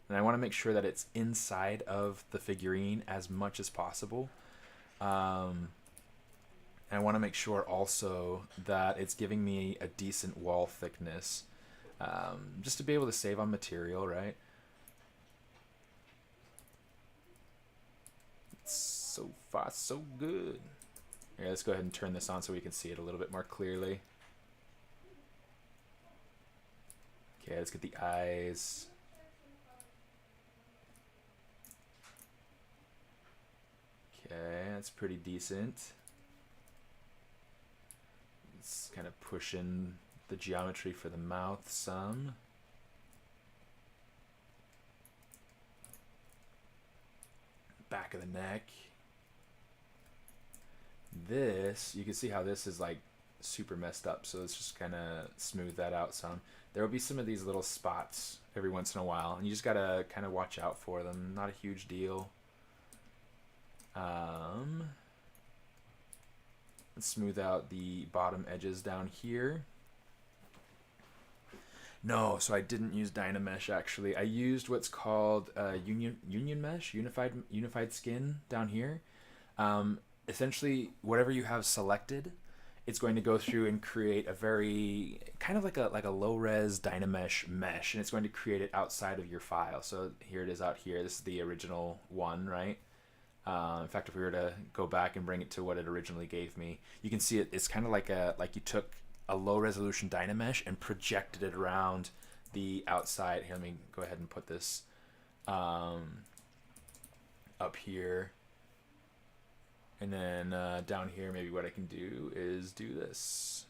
And I want to make sure that it's inside of the figurine as much as possible. And I want to make sure also that it's giving me a decent wall thickness, just to be able to save on material, right? So far, so good. Here, let's go ahead and turn this on so we can see it a little bit more clearly. Okay, let's get the eyes. Okay, that's pretty decent. Let's kind of push in the geometry for the mouth some. Back of the neck. This, you can see how this is like super messed up, so let's just kind of smooth that out some. There will be some of these little spots every once in a while, and you just gotta kind of watch out for them. Not a huge deal. Let's smooth out the bottom edges down here. No, so I didn't use Dynamesh actually. I used what's called union mesh, unified skin down here. Essentially, whatever you have selected, it's going to go through and create a very kind of like a low res Dynamesh mesh, and it's going to create it outside of your file. So here it is out here. This is the original one, right? In fact, if we were to go back and bring it to what it originally gave me, you can see it's kind of like you took a low resolution Dynamesh and projected it around the outside. Here, let me go ahead and put this up here. And then down here, maybe what I can do is do this.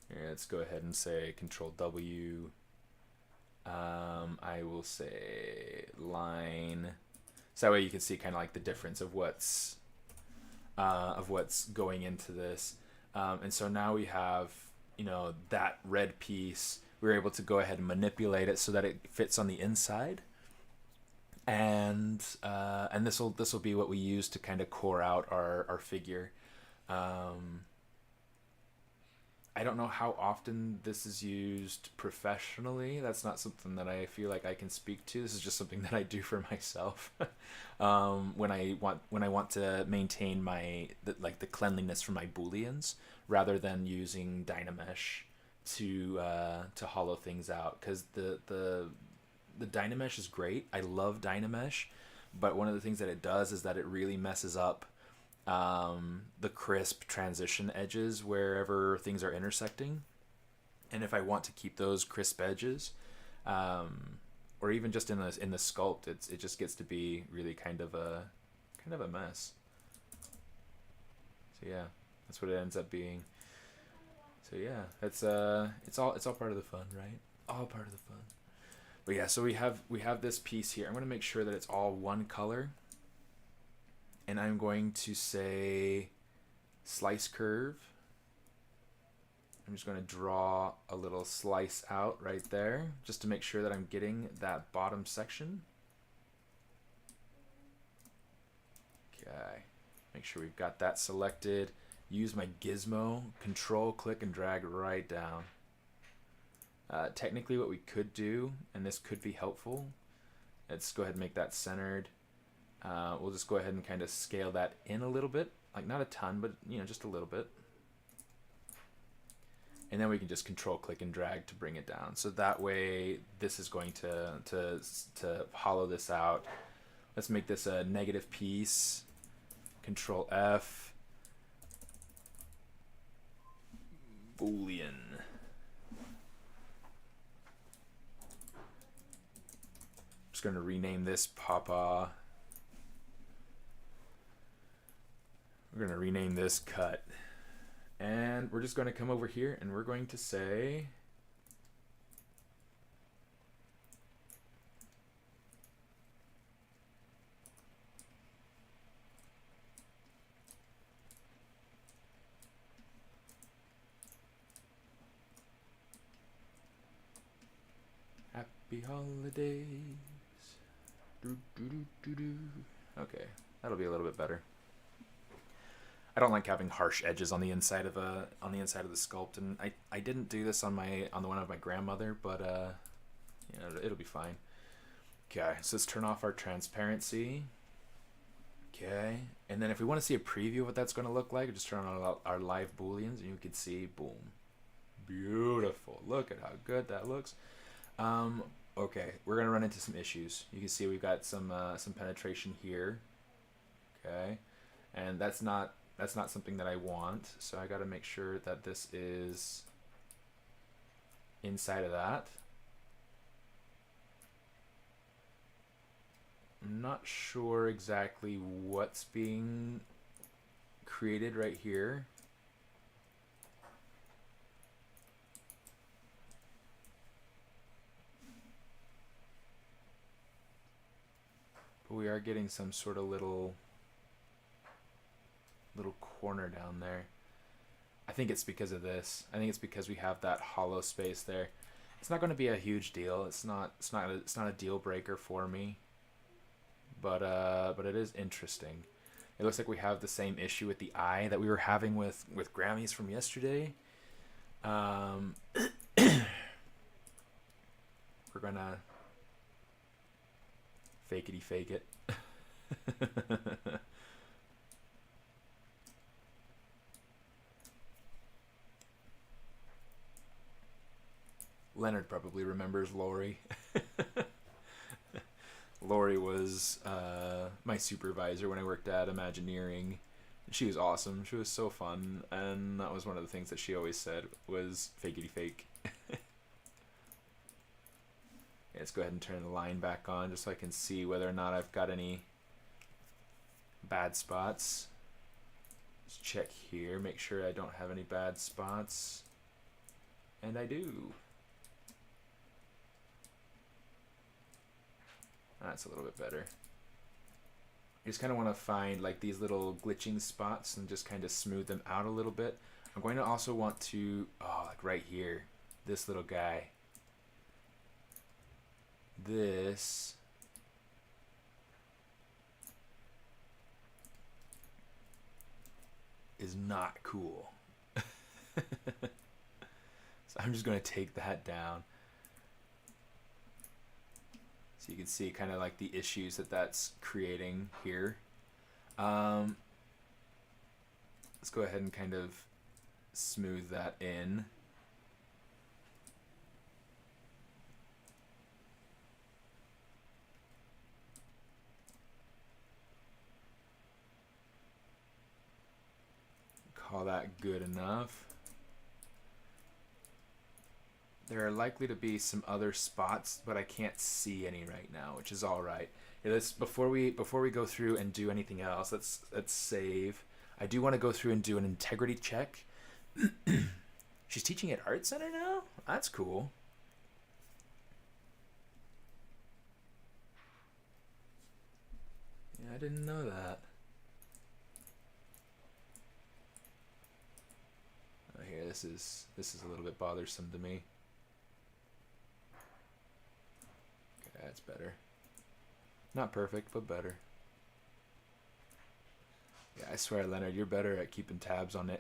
Here, let's go ahead and say Control W. I will say line. So that way you can see kind of like the difference of what's going into this. And so now we have, you know, that red piece. We're able to go ahead and manipulate it so that it fits on the inside. And this will be what we use to kind of core out our figure. I don't know how often this is used professionally. That's not something that I feel like I can speak to. This is just something that I do for myself when I want to maintain the cleanliness for my booleans, rather than using Dynamesh to hollow things out. Because the Dynamesh is great. I love Dynamesh, but one of the things that it does is that it really messes up the crisp transition edges wherever things are intersecting. And if I want to keep those crisp edges, or even just in the sculpt, it just gets to be really kind of a mess. So yeah, that's what it ends up being. So yeah, it's all part of the fun, right? All part of the fun. But yeah, so we have this piece here. I'm going to make sure that it's all one color. And I'm going to say slice curve. I'm just going to draw a little slice out right there just to make sure that I'm getting that bottom section. Okay, make sure we've got that selected. Use my gizmo, control, click, and drag right down. Technically what we could do, and this could be helpful, let's go ahead and make that centered. We'll just go ahead and kind of scale that in a little bit, like not a ton, but just a little bit. And then we can just control, click, and drag to bring it down. So that way this is going to hollow this out. Let's make this a negative piece. Control F. Boolean. Just going to rename this Papa. We're going to rename this Cut. And we're just going to come over here and we're going to say Happy Holidays. Okay, that'll be a little bit better. I don't like having harsh edges on the inside of the sculpt, and I didn't do this on the one of my grandmother, but it'll be fine. Okay, so let's turn off our transparency. Okay, and then if we want to see a preview of what that's going to look like, just turn on our live booleans, and you can see, boom, beautiful. Look at how good that looks. Okay, we're gonna run into some issues. You can see we've got some penetration here. Okay, and that's not something that I want. So I got to make sure that this is inside of that. I'm not sure exactly what's being created right here. But we are getting some sort of little corner down there. I think it's because of this. I think it's because we have that hollow space there. It's not going to be a huge deal. It's not a deal breaker for me. But it is interesting. It looks like we have the same issue with the eye that we were having with Grammys from yesterday. We're gonna fakety fake it. Leonard probably remembers Lori. Lori was my supervisor when I worked at Imagineering. She was awesome. She was so fun, and that was one of the things that she always said was fakety fake. Okay, let's go ahead and turn the line back on just so I can see whether or not I've got any bad spots. Let's check here, make sure I don't have any bad spots. And I do. That's a little bit better. I just kind of want to find like these little glitching spots and just kind of smooth them out a little bit. I'm going to also want to, like right here, this little guy. This is not cool. So I'm just going to take that down. So you can see kind of like the issues that that's creating here. Let's go ahead and kind of smooth that in. call that good enough. There are likely to be some other spots, but I can't see any right now, which is all right. Yeah, let's before we go through and do anything else, let's save. I do want to go through and do an integrity check. She's teaching at Art Center now? That's cool. Yeah, I didn't know that. Oh, here, this is a little bit bothersome to me. Okay, that's better. Not perfect, but better. Yeah, I swear, Leonard, you're better at keeping tabs on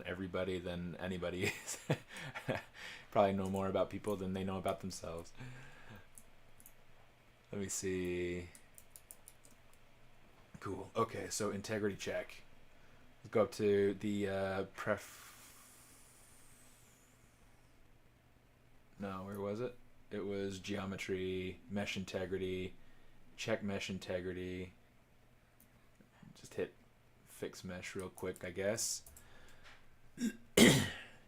everybody than anybody is. Probably know more about people than they know about themselves. Let me see. Cool. Okay, so integrity check. Let's go up to the No, where was it? It was geometry, mesh integrity, check mesh integrity. Just hit fix mesh real quick, I guess.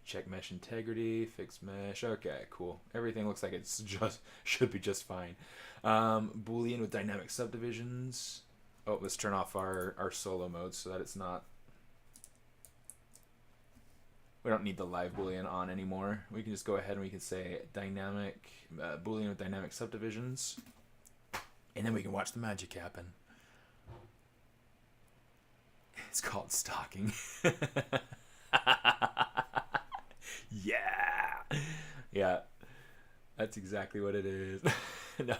Check mesh integrity, fix mesh. Okay, cool. Everything looks like it's just should be just fine. Boolean with dynamic subdivisions. Oh, let's turn off our solo mode so that it's not. We don't need the live Boolean on anymore. We can just go ahead and we can say dynamic Boolean with dynamic subdivisions, and then we can watch the magic happen. It's called stalking. Yeah. Yeah. That's exactly what it is. No.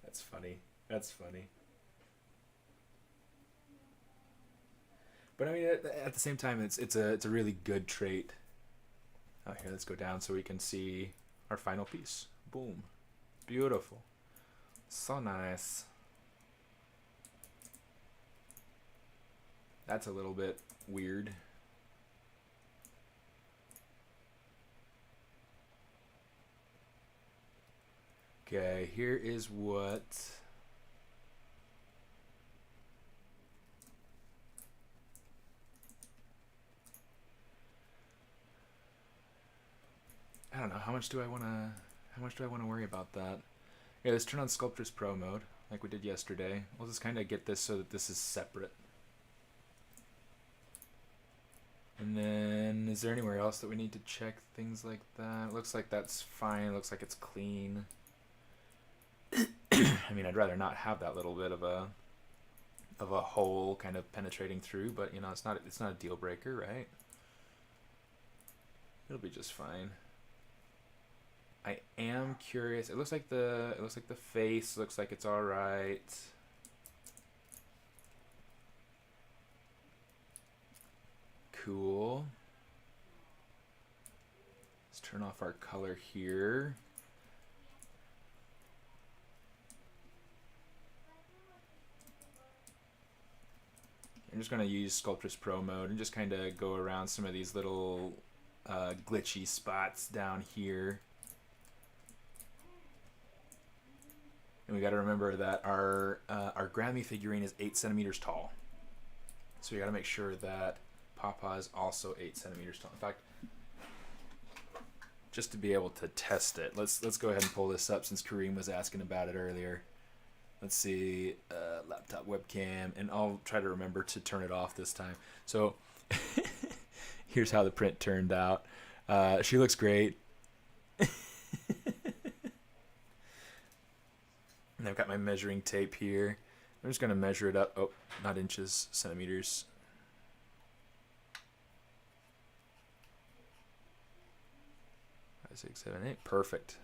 That's funny. That's funny. But I mean, at the same time, it's a really good trait. Oh, here, let's go down so we can see our final piece. Boom. Beautiful. So nice. That's a little bit weird. Okay, here is what... I don't know, how much do I want to worry about that? Yeah, let's turn on Sculptris Pro mode, like we did yesterday. We'll just kind of get this so that this is separate. And then, is there anywhere else that we need to check things like that? It looks like that's fine. It looks like it's clean. I mean, I'd rather not have that little bit of a hole kind of penetrating through, but you know, it's not a deal breaker, right? It'll be just fine. I am curious. It looks like the face looks like it's all right. Cool. Let's turn off our color here. I'm just going to use Sculptris Pro mode and just kind of go around some of these little glitchy spots down here. And we got to remember that our Grammy figurine is 8 centimeters tall. So we got to make sure that Papa is also 8 centimeters tall. In fact, just to be able to test it, let's go ahead and pull this up since Kareem was asking about it earlier. Let's see, laptop webcam, and I'll try to remember to turn it off this time. So here's how the print turned out. She looks great. And I've got my measuring tape here. I'm just going to measure it up. Oh, not inches, centimeters. Five, 6, 7, 8. Perfect.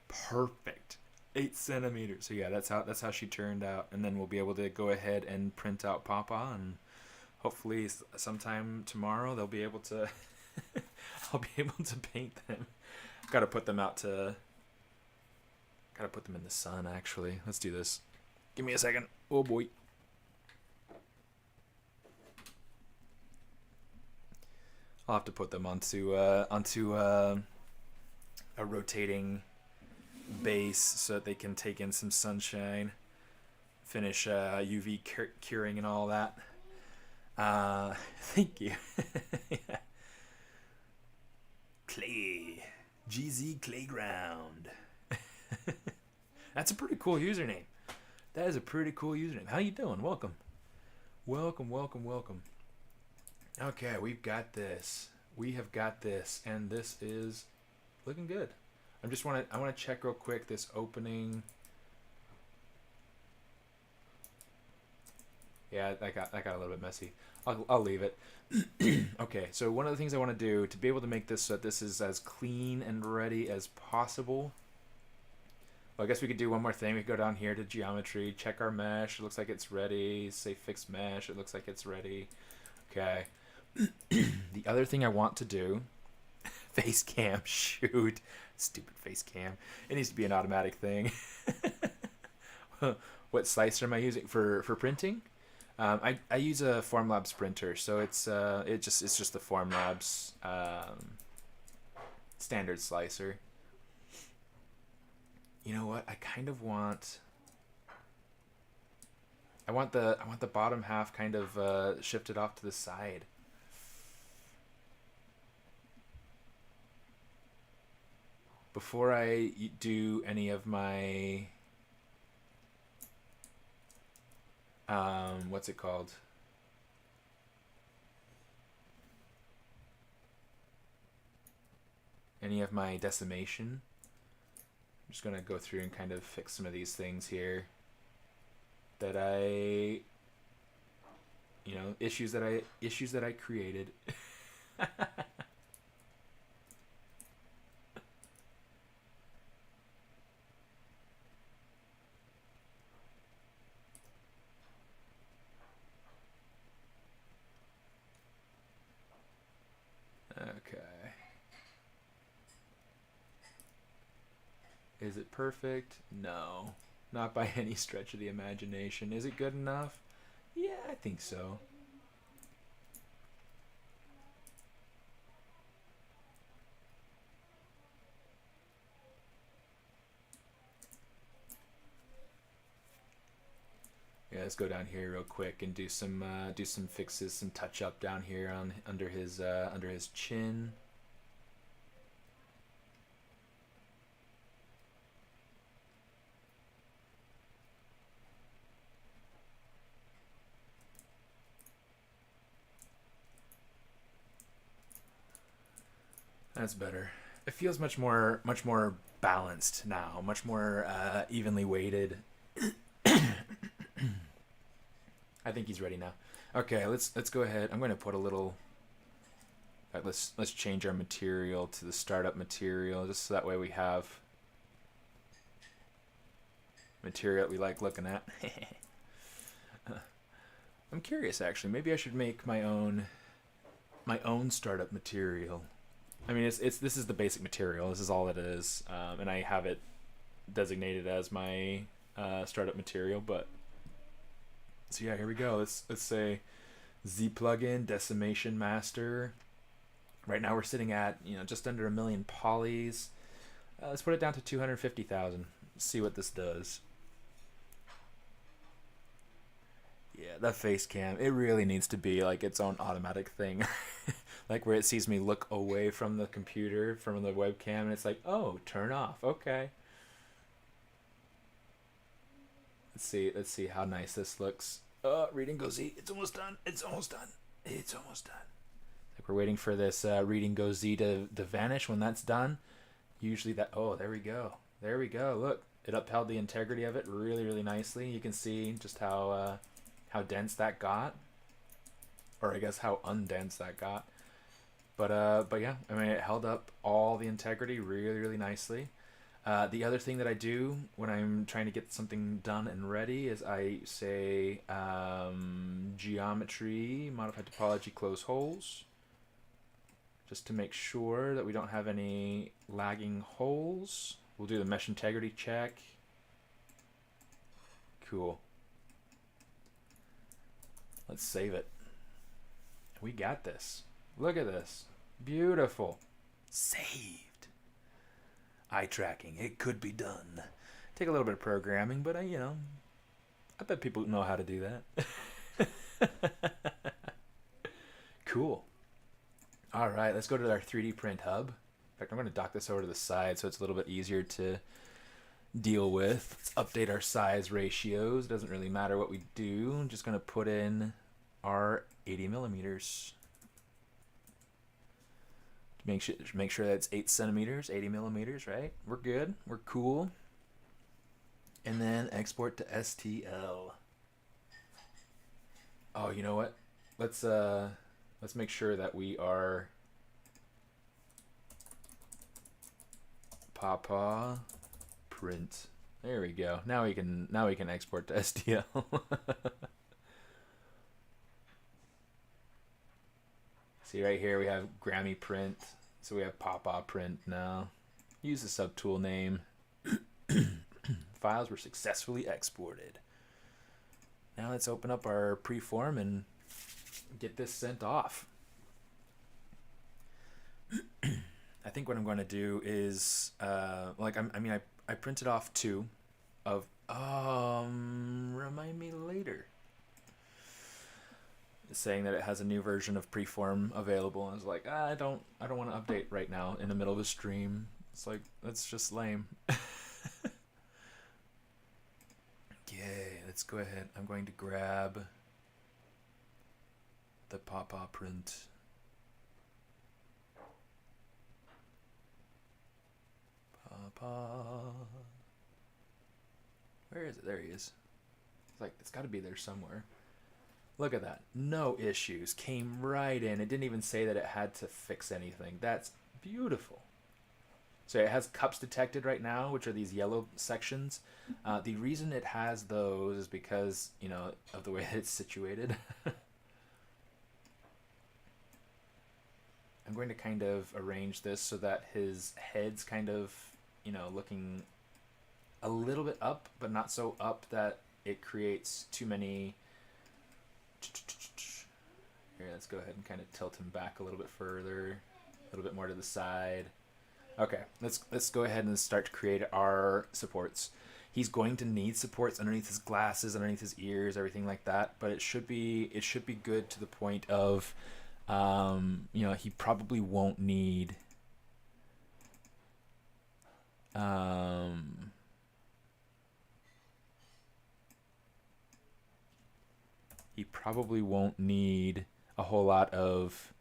Perfect. 8 centimeters. So yeah, that's how she turned out. And then we'll be able to go ahead and print out Papa, and hopefully sometime tomorrow they'll be able to I'll be able to paint them. Got to put them out to Gotta put them in the sun, actually. Let's do this. Give me a second. Oh, boy. I'll have to put them onto a rotating base so that they can take in some sunshine. finish UV curing and all that. Thank you. Yeah. Clay. GZ Clayground. That's a pretty cool username. That is a pretty cool username. How you doing? Welcome. Welcome, welcome, welcome. Okay, we've got this. We have got this, and this is looking good. I want to check real quick this opening. Yeah, that got a little bit messy. I'll leave it. Okay, so one of the things I want to do to be able to make this so that this is as clean and ready as possible. Well, I guess we could do one more thing. We could go down here to geometry, check our mesh. It looks like it's ready. Say fix mesh. It looks like it's ready. Okay. The other thing I want to do, face cam, shoot. Stupid face cam. It needs to be an automatic thing. What slicer am I using for printing? I use a Formlabs printer, so it's just the Formlabs standard slicer. You know what? I kind of want. I want the bottom half kind of shifted off to the side. Before I do any of my what's it called? Any of my decimation. I'm just gonna go through and kind of fix some of these things here that issues that I created. Okay. Is it perfect? No. Not by any stretch of the imagination. Is it good enough? Yeah, I think so. Yeah, let's go down here real quick and do some fixes, some touch up down here on under his chin. That's better. It feels much more balanced now, much more evenly weighted. I think he's ready now. Okay, let's go ahead. I'm going to put a little. Let's change our material to the startup material, just so that way we have material that we like looking at. I'm curious, actually. Maybe I should make my own startup material. I mean, this is the basic material. This is all it is, and I have it designated as my startup material. But so yeah, here we go. Let's say Z plugin decimation master. Right now we're sitting at just under 1 million polys. Let's put it down to 250,000. See what this does. Yeah, that face cam, it really needs to be like its own automatic thing. Like where it sees me look away from the computer, from the webcam, and it's like, oh, turn off. Okay. Let's see how nice this looks. Reading Go Z. It's almost done. It's almost done. It's almost done. Like we're waiting for this Reading Go Z to vanish. When that's done, usually that. Oh, there we go. There we go. Look, it upheld the integrity of it really, really nicely. You can see just how dense that got, or I guess how undense that got. But yeah, I mean, it held up all the integrity really, really nicely. The other thing that I do when I'm trying to get something done and ready is I say geometry, modify topology, close holes, just to make sure that we don't have any lagging holes. We'll do the mesh integrity check. Cool. Let's save it. We got this. Look at this. Beautiful. Saved. Eye tracking. It could be done. Take a little bit of programming, but I bet people know how to do that. Cool. All right, let's go to our 3D print hub. In fact, I'm going to dock this over to the side so it's a little bit easier to deal with. Let's update our size ratios. Doesn't really matter what we do. I'm just going to put in our 80 millimeters. Make sure that's 8 centimeters, 80 millimeters, right? We're good. We're cool. And then export to STL. Oh, you know what? Let's make sure that we are Papa print. There we go. Now we can export to STL. See right here we have Grammy print. So we have Papa print now. Use the subtool name. Files were successfully exported. Now let's open up our preform and get this sent off. I think what I'm going to do is I printed off 2 of remind me later. It's saying that it has a new version of preform available. And I was like, I don't want to update right now in the middle of a stream. It's like, that's just lame. Okay, let's go ahead. I'm going to grab the Papa print. Papa. Where is it? There he is. It's like, it's got to be there somewhere. Look at that. No issues. Came right in. It didn't even say that it had to fix anything. That's beautiful. So it has cups detected right now, which are these yellow sections. The reason it has those is because, you know, of the way that it's situated. I'm going to kind of arrange this so that his head's kind of, you know, looking a little bit up, but not so up that it creates too many. Here, let's go ahead and kind of tilt him back a little bit further, a little bit more to the side. Okay, let's go ahead and start to create our supports. He's going to need supports underneath his glasses, underneath his ears, everything like that. But it should be good to the point of, you know, he probably won't need. He probably won't need a whole lot of,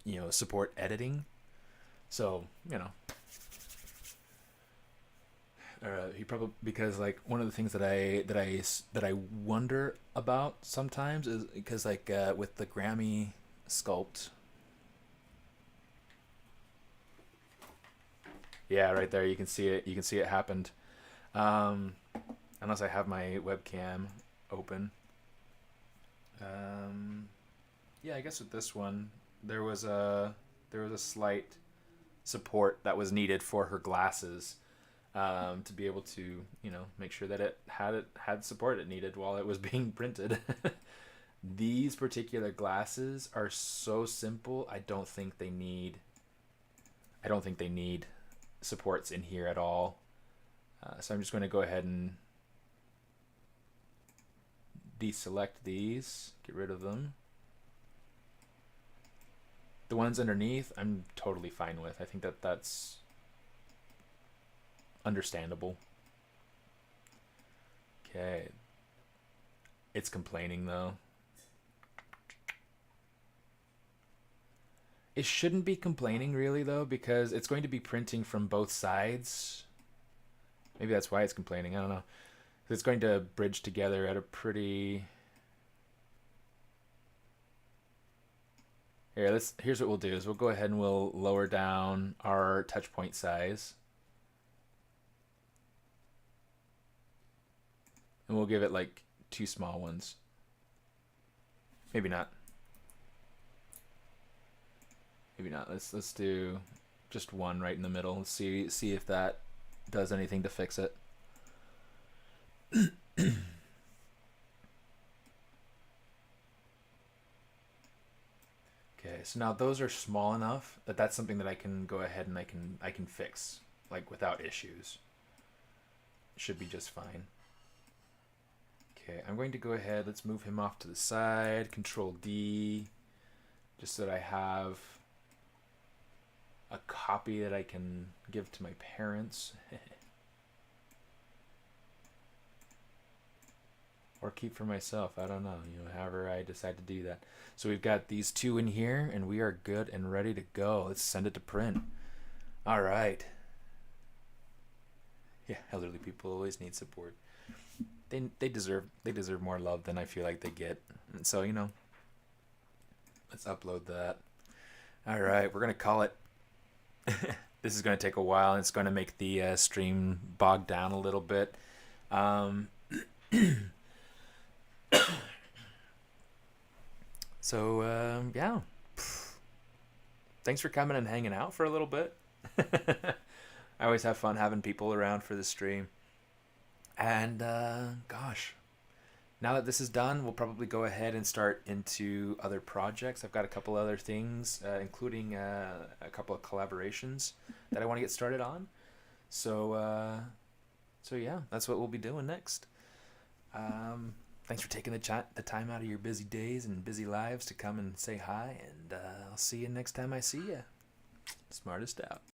you know, support editing. So, you know, he probably, because like one of the things that I wonder about sometimes is because like with the Grammy sculpt. Yeah, right there you can see it. You can see it happened. Unless I have my webcam open. Yeah, I guess with this one there was a slight support that was needed for her glasses, to be able to, you know, make sure that it had support it needed while it was being printed. These particular glasses are so simple. I don't think they need supports in here at all. So I'm just going to go ahead and deselect these, get rid of them. The ones underneath, I'm totally fine with. I think that that's understandable. Okay. It's complaining though. It shouldn't be complaining really though, because it's going to be printing from both sides. Maybe that's why it's complaining. I don't know. It's going to bridge together at a pretty... Here's what we'll do is we'll go ahead and we'll lower down our touch point size. And we'll give it like 2 small ones. Maybe not. Maybe not. Let's do just 1 right in the middle. Let's see if that does anything to fix it. Okay, so now those are small enough that that's something that I can go ahead and I can fix like without issues. should be just fine. Okay, I'm going to go ahead. Let's move him off to the side. Control D, just so that I have a copy that I can give to my parents. Or keep for myself. I don't know. However I decide to do that. So we've got these two in here, and we are good and ready to go. Let's send it to print. All right. Yeah, elderly people always need support. They deserve more love than I feel like they get. And so let's upload that. All right, we're gonna call it. This is gonna take a while, and it's gonna make the stream bog down a little bit. So, yeah. Thanks for coming and hanging out for a little bit. I always have fun having people around for the stream. And, gosh, now that this is done, we'll probably go ahead and start into other projects. I've got a couple other things, including a couple of collaborations that I want to get started on. So yeah, that's what we'll be doing next. Thanks for taking the time out of your busy days and busy lives to come and say hi, and I'll see you next time I see you. Smartest out.